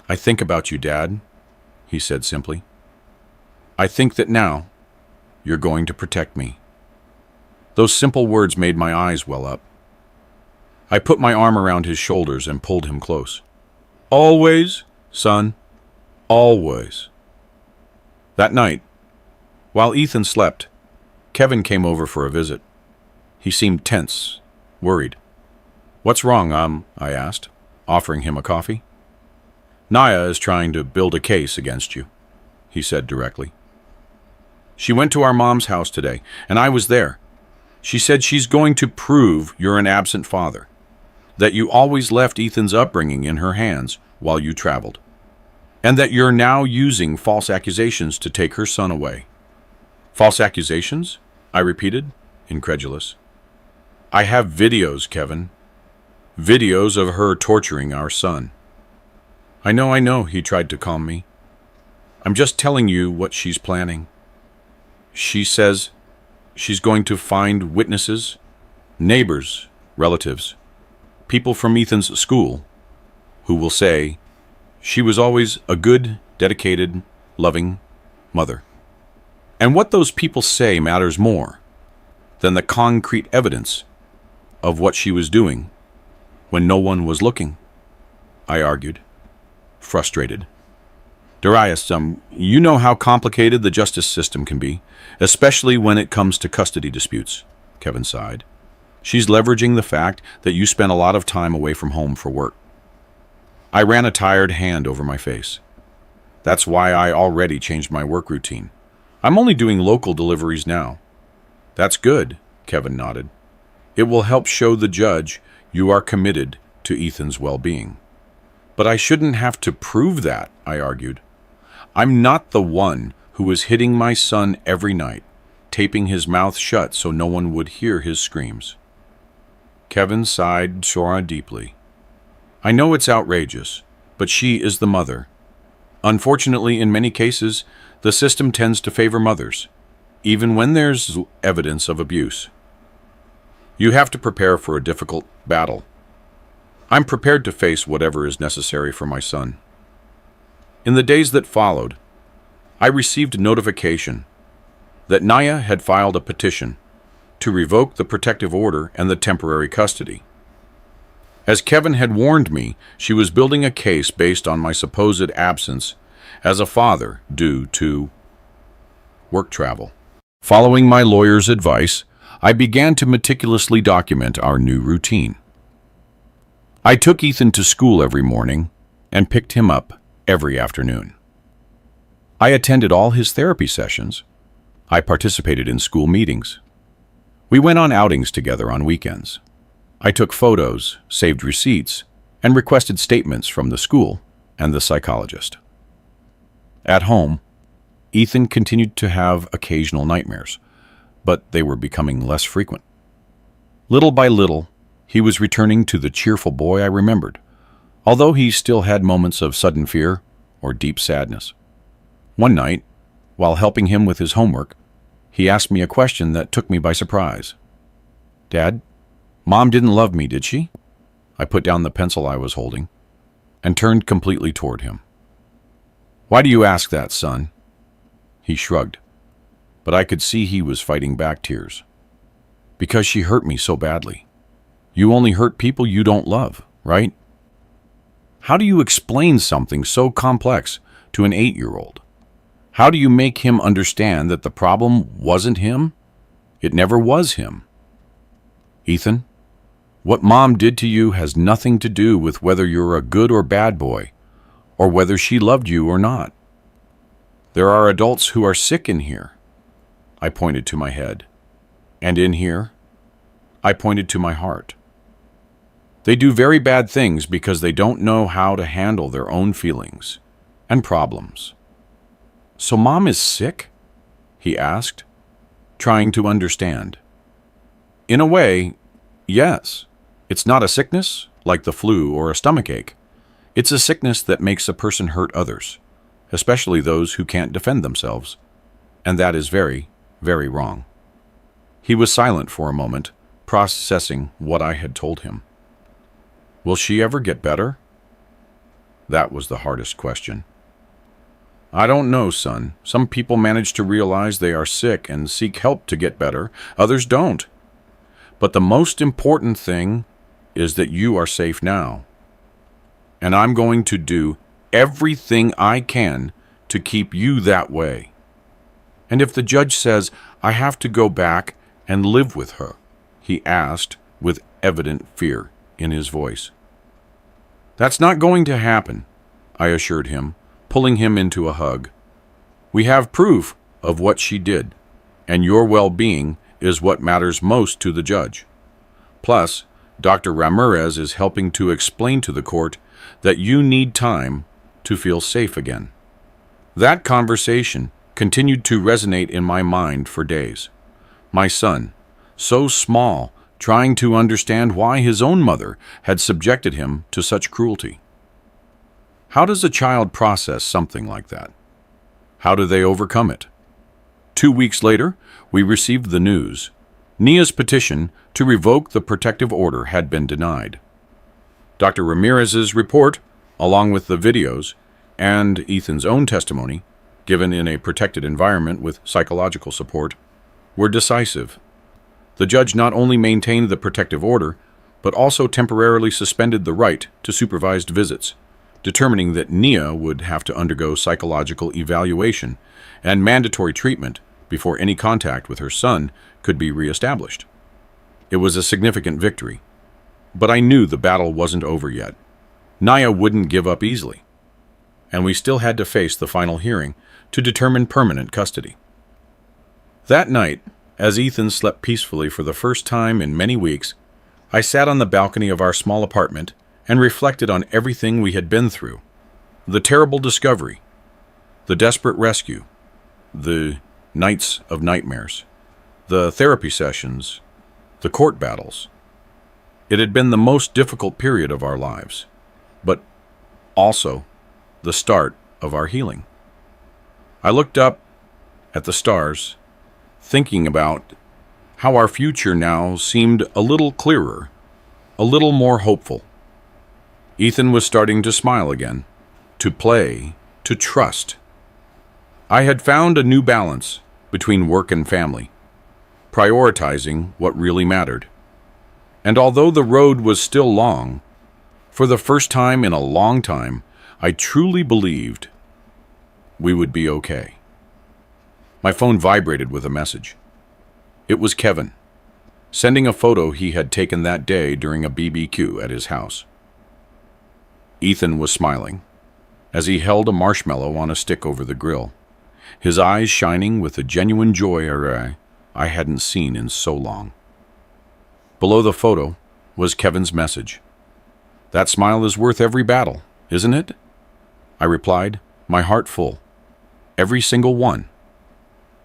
I think about you, Dad, he said simply. I think that now you're going to protect me. Those simple words made my eyes well up. I put my arm around his shoulders and pulled him close. Always, son, always. That night, while Ethan slept, Kevin came over for a visit. He seemed tense, worried. What's wrong, I asked, offering him a coffee. Naya is trying to build a case against you, he said directly. She went to our mom's house today, and I was there. She said she's going to prove you're an absent father, that you always left Ethan's upbringing in her hands while you traveled, and that you're now using false accusations to take her son away. False accusations? I repeated, incredulous. I have videos, Kevin. Videos of her torturing our son. I know, he tried to calm me. I'm just telling you what she's planning. She says she's going to find witnesses, neighbors, relatives, people from Ethan's school, who will say she was always a good, dedicated, loving mother. And what those people say matters more than the concrete evidence of what she was doing when no one was looking, I argued, frustrated. Darius, you know how complicated the justice system can be, especially when it comes to custody disputes, Kevin sighed. She's leveraging the fact that you spent a lot of time away from home for work. I ran a tired hand over my face. That's why I already changed my work routine. I'm only doing local deliveries now. That's good, Kevin nodded. It will help show the judge you are committed to Ethan's well-being. But I shouldn't have to prove that, I argued. I'm not the one who was hitting my son every night, taping his mouth shut so no one would hear his screams. Kevin sighed Sora deeply. I know it's outrageous, but she is the mother. Unfortunately, in many cases, the system tends to favor mothers, even when there's evidence of abuse. You have to prepare for a difficult battle. I'm prepared to face whatever is necessary for my son. In the days that followed, I received notification that Naya had filed a petition to revoke the protective order and the temporary custody. As Kevin had warned me, she was building a case based on my supposed absence as a father due to work travel. Following my lawyer's advice, I began to meticulously document our new routine. I took Ethan to school every morning and picked him up every afternoon. I attended all his therapy sessions. I participated in school meetings. We went on outings together on weekends. I took photos, saved receipts, and requested statements from the school and the psychologist. At home, Ethan continued to have occasional nightmares, but they were becoming less frequent. Little by little, he was returning to the cheerful boy I remembered, although he still had moments of sudden fear or deep sadness. One night, while helping him with his homework, he asked me a question that took me by surprise. Dad, Mom didn't love me, did she? I put down the pencil I was holding and turned completely toward him. Why do you ask that, son? He shrugged, but I could see he was fighting back tears. Because she hurt me so badly. You only hurt people you don't love, right? How do you explain something so complex to an 8-year-old? How do you make him understand that the problem wasn't him? It never was him. Ethan, what Mom did to you has nothing to do with whether you're a good or bad boy, or whether she loved you or not. There are adults who are sick in here. I pointed to my head. And in here, I pointed to my heart. They do very bad things because they don't know how to handle their own feelings. and problems. "So Mom is sick?" he asked, trying to understand. "In a way, yes. It's not a sickness like the flu or a stomachache. It's a sickness that makes a person hurt others, especially those who can't defend themselves. And that is very, very wrong." He was silent for a moment, processing what I had told him. "Will she ever get better?" That was the hardest question. "I don't know, son. Some people manage to realize they are sick and seek help to get better. Others don't. But the most important thing is that you are safe now. And I'm going to do everything I can to keep you that way. And if the judge says I have to go back and live with her," he asked with evident fear in his voice. "That's not going to happen," I assured him, pulling him into a hug. "We have proof of what she did, and your well-being is what matters most to the judge. Plus, Dr. Ramirez is helping to explain to the court that you need time to feel safe again." That conversation continued to resonate in my mind for days. My son, so small, trying to understand why his own mother had subjected him to such cruelty. How does a child process something like that? How do they overcome it? 2 weeks later, we received the news. Nia's petition to revoke the protective order had been denied. Dr. Ramirez's report, along with the videos and Ethan's own testimony, given in a protected environment with psychological support, were decisive. The judge not only maintained the protective order, but also temporarily suspended the right to supervised visits, determining that Nia would have to undergo psychological evaluation and mandatory treatment before any contact with her son could be reestablished. It was a significant victory, but I knew the battle wasn't over yet. Nia wouldn't give up easily, and we still had to face the final hearing to determine permanent custody. That night, as Ethan slept peacefully for the first time in many weeks, I sat on the balcony of our small apartment and reflected on everything we had been through. The terrible discovery, the desperate rescue, the nights of nightmares, the therapy sessions, the court battles. It had been the most difficult period of our lives, but also the start of our healing. I looked up at the stars, thinking about how our future now seemed a little clearer, a little more hopeful. Ethan was starting to smile again, to play, to trust. I had found a new balance between work and family, prioritizing what really mattered. And although the road was still long, for the first time in a long time, I truly believed we would be okay. My phone vibrated with a message. It was Kevin, sending a photo he had taken that day during a BBQ at his house. Ethan was smiling as he held a marshmallow on a stick over the grill, his eyes shining with a genuine joy I hadn't seen in so long. Below the photo was Kevin's message. "That smile is worth every battle, isn't it?" I replied, my heart full. Every single one.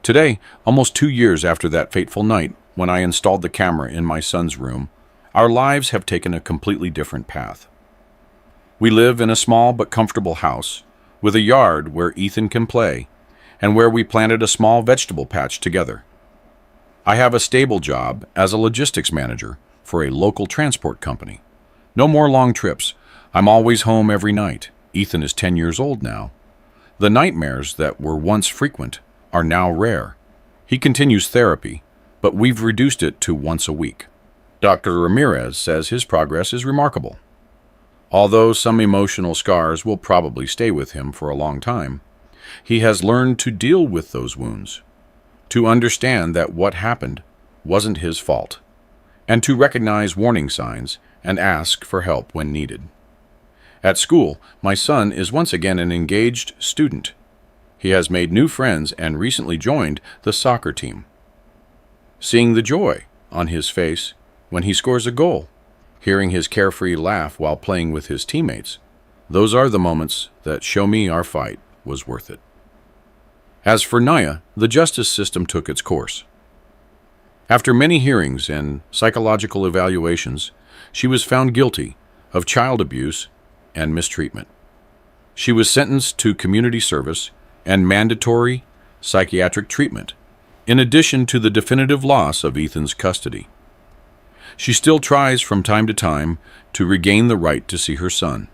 Today, almost 2 years after that fateful night when I installed the camera in my son's room, our lives have taken a completely different path. We live in a small but comfortable house, with a yard where Ethan can play, and where we planted a small vegetable patch together. I have a stable job as a logistics manager for a local transport company. No more long trips. I'm always home every night. Ethan is 10 years old now. The nightmares that were once frequent are now rare. He continues therapy, but we've reduced it to once a week. Dr. Ramirez says his progress is remarkable. Although some emotional scars will probably stay with him for a long time, he has learned to deal with those wounds, to understand that what happened wasn't his fault, and to recognize warning signs and ask for help when needed. At school, my son is once again an engaged student. He has made new friends and recently joined the soccer team. Seeing the joy on his face when he scores a goal, hearing his carefree laugh while playing with his teammates, Those are the moments that show me our fight was worth it. As for Naya, the justice system took its course. After many hearings and psychological evaluations, she was found guilty of child abuse and mistreatment. She was sentenced to community service and mandatory psychiatric treatment, in addition to the definitive loss of Ethan's custody. She still tries from time to time to regain the right to see her son,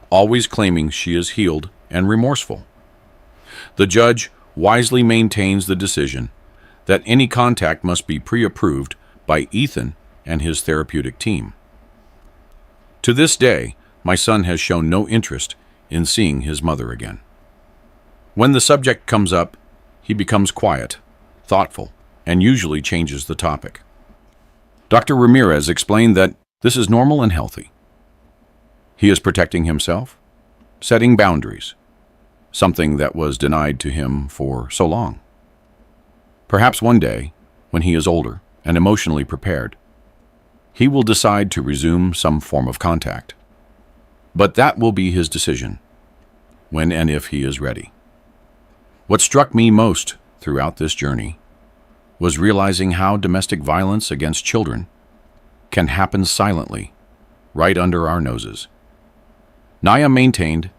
always claiming she is healed and remorseful. The judge wisely maintains the decision that any contact must be pre-approved by Ethan and his therapeutic team. To this day, my son has shown no interest in seeing his mother again. When the subject comes up, he becomes quiet, thoughtful, and usually changes the topic. Dr. Ramirez explained that this is normal and healthy. He is protecting himself, setting boundaries, something that was denied to him for so long. Perhaps one day, when he is older and emotionally prepared, he will decide to resume some form of contact. But that will be his decision, when and if he is ready. What struck me most throughout this journey was realizing how domestic violence against children can happen silently, right under our noses. Naya maintained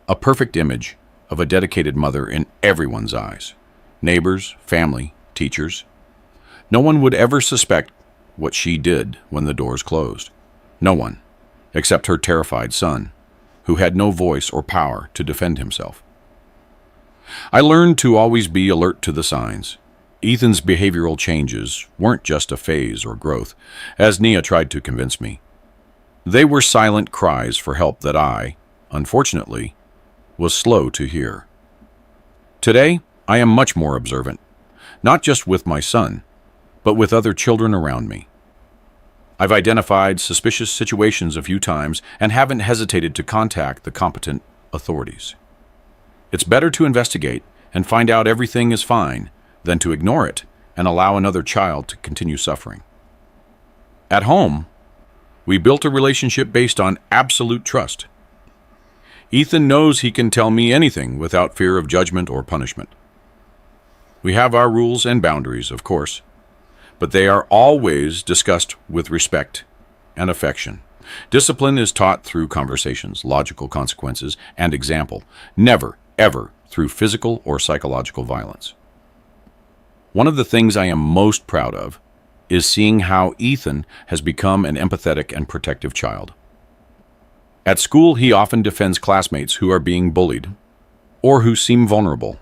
a perfect image of a dedicated mother in everyone's eyes: neighbors, family, teachers. No one would ever suspect what she did when the doors closed. No one, except her terrified son, who had no voice or power to defend himself. I learned to always be alert to the signs. Ethan's behavioral changes weren't just a phase or growth, as Nia tried to convince me. They were silent cries for help that I, unfortunately, was slow to hear. Today, I am much more observant, not just with my son, but with other children around me. I've identified suspicious situations a few times and haven't hesitated to contact the competent authorities. It's better to investigate and find out everything is fine than to ignore it and allow another child to continue suffering. At home, we built a relationship based on absolute trust. Ethan knows he can tell me anything without fear of judgment or punishment. We have our rules and boundaries, of course, but they are always discussed with respect and affection. Discipline is taught through conversations, logical consequences, and example, never, ever through physical or psychological violence. One of the things I am most proud of is seeing how Ethan has become an empathetic and protective child. At school, he often defends classmates who are being bullied or who seem vulnerable.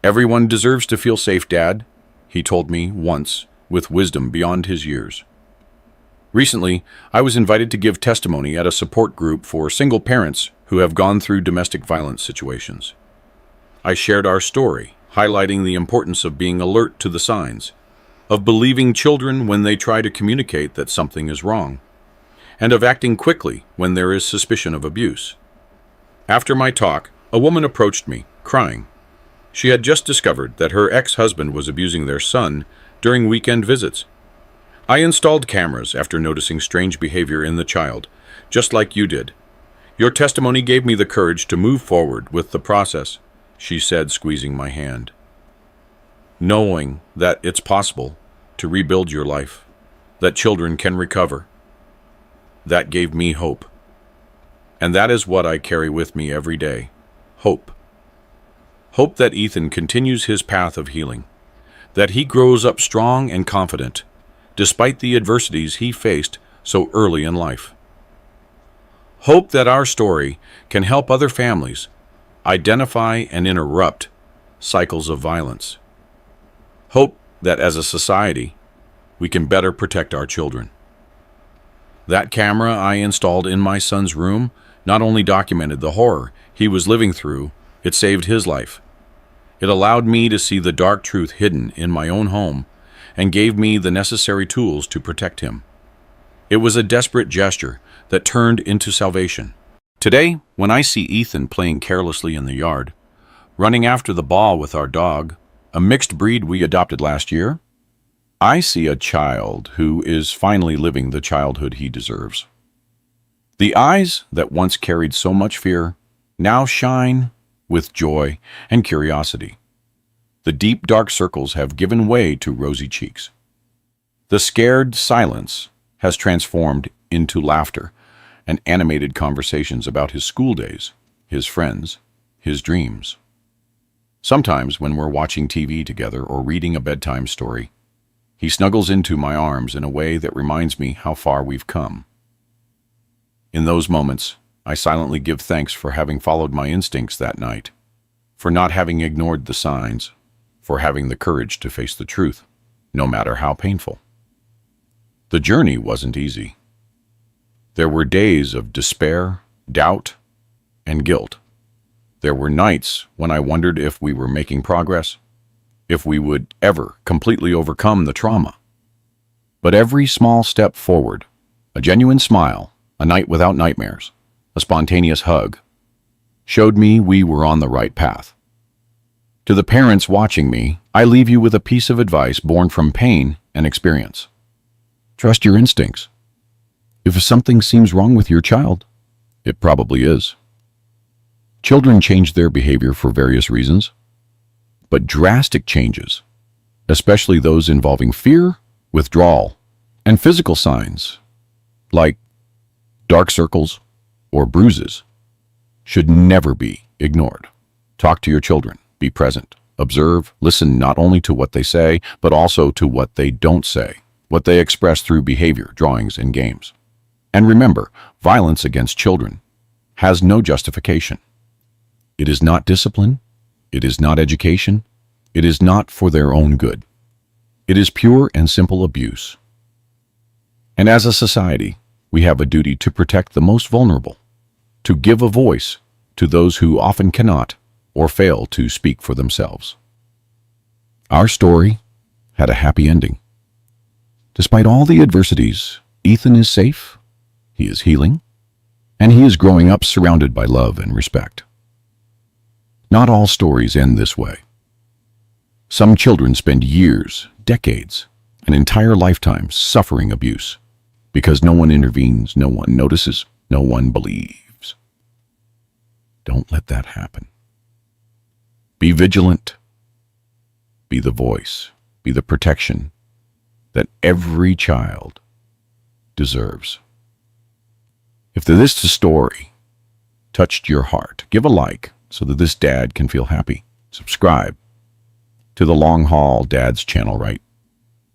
"Everyone deserves to feel safe, Dad," he told me once, with wisdom beyond his years. Recently, I was invited to give testimony at a support group for single parents who have gone through domestic violence situations. I shared our story, highlighting the importance of being alert to the signs, of believing children when they try to communicate that something is wrong, and of acting quickly when there is suspicion of abuse. After my talk, a woman approached me, crying. She had just discovered that her ex-husband was abusing their son during weekend visits. I installed cameras after noticing strange behavior in the child, just like you did. "Your testimony gave me the courage to move forward with the process," she said, squeezing my hand. "Knowing that it's possible to rebuild your life, that children can recover, that gave me hope. And that is what I carry with me every day. Hope. Hope that Ethan continues his path of healing, that he grows up strong and confident, despite the adversities he faced so early in life. Hope that our story can help other families identify and interrupt cycles of violence. Hope that as a society, we can better protect our children. That camera I installed in my son's room not only documented the horror he was living through, it saved his life. It allowed me to see the dark truth hidden in my own home and gave me the necessary tools to protect him. It was a desperate gesture that turned into salvation. Today, when I see Ethan playing carelessly in the yard, running after the ball with our dog, a mixed breed we adopted last year, I see a child who is finally living the childhood he deserves. The eyes that once carried so much fear now shine with joy and curiosity. The deep dark circles have given way to rosy cheeks. The scared silence has transformed into laughter and animated conversations about his school days, his friends, his dreams. Sometimes when we're watching TV together or reading a bedtime story, he snuggles into my arms in a way that reminds me how far we've come. In those moments, I silently give thanks for having followed my instincts that night, for not having ignored the signs, for having the courage to face the truth, no matter how painful. The journey wasn't easy. There were days of despair, doubt, and guilt. There were nights when I wondered if we were making progress, if we would ever completely overcome the trauma. But every small step forward, a genuine smile, a night without nightmares, a spontaneous hug, showed me we were on the right path. To the parents watching me, I leave you with a piece of advice born from pain and experience. Trust your instincts. If something seems wrong with your child, it probably is. Children change their behavior for various reasons, but drastic changes, especially those involving fear, withdrawal, and physical signs, like dark circles or bruises, should never be ignored. Talk to your children, be present, observe, listen not only to what they say, but also to what they don't say, what they express through behavior, drawings, and games. And remember, violence against children has no justification. It is not discipline. It is not education. It is not for their own good. It is pure and simple abuse. And as a society, we have a duty to protect the most vulnerable, to give a voice to those who often cannot or fail to speak for themselves. Our story had a happy ending. Despite all the adversities, Ethan is safe, he is healing, and he is growing up surrounded by love and respect. Not all stories end this way. Some children spend years, decades, an entire lifetime suffering abuse because no one intervenes, no one notices, no one believes. Don't let that happen. Be vigilant. Be the voice. Be the protection that every child deserves. If this story touched your heart, give a like so that this dad can feel happy. Subscribe to the Long Haul Dad's channel right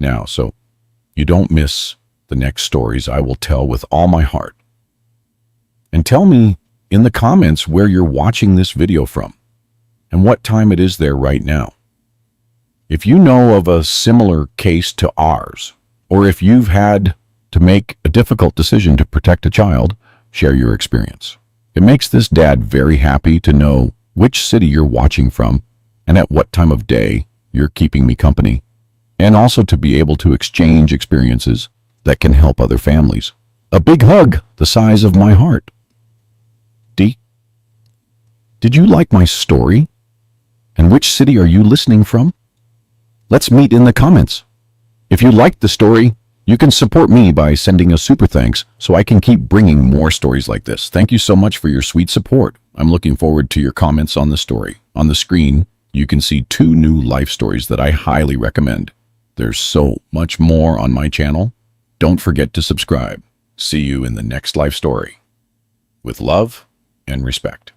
now so you don't miss the next stories I will tell with all my heart. And tell me in the comments where you're watching this video from and what time it is there right now. If you know of a similar case to ours, or if you've had to make a difficult decision to protect a child, share your experience. It makes this dad very happy to know which city you're watching from and at what time of day you're keeping me company, and also to be able to exchange experiences that can help other families. A big hug the size of my heart. D, did you like my story? And which city are you listening from? Let's meet in the comments. If you liked the story, you can support me by sending a super thanks so I can keep bringing more stories like this. Thank you so much for your sweet support. I'm looking forward to your comments on the story. On the screen, you can see 2 new life stories that I highly recommend. There's so much more on my channel. Don't forget to subscribe. See you in the next life story. With love and respect.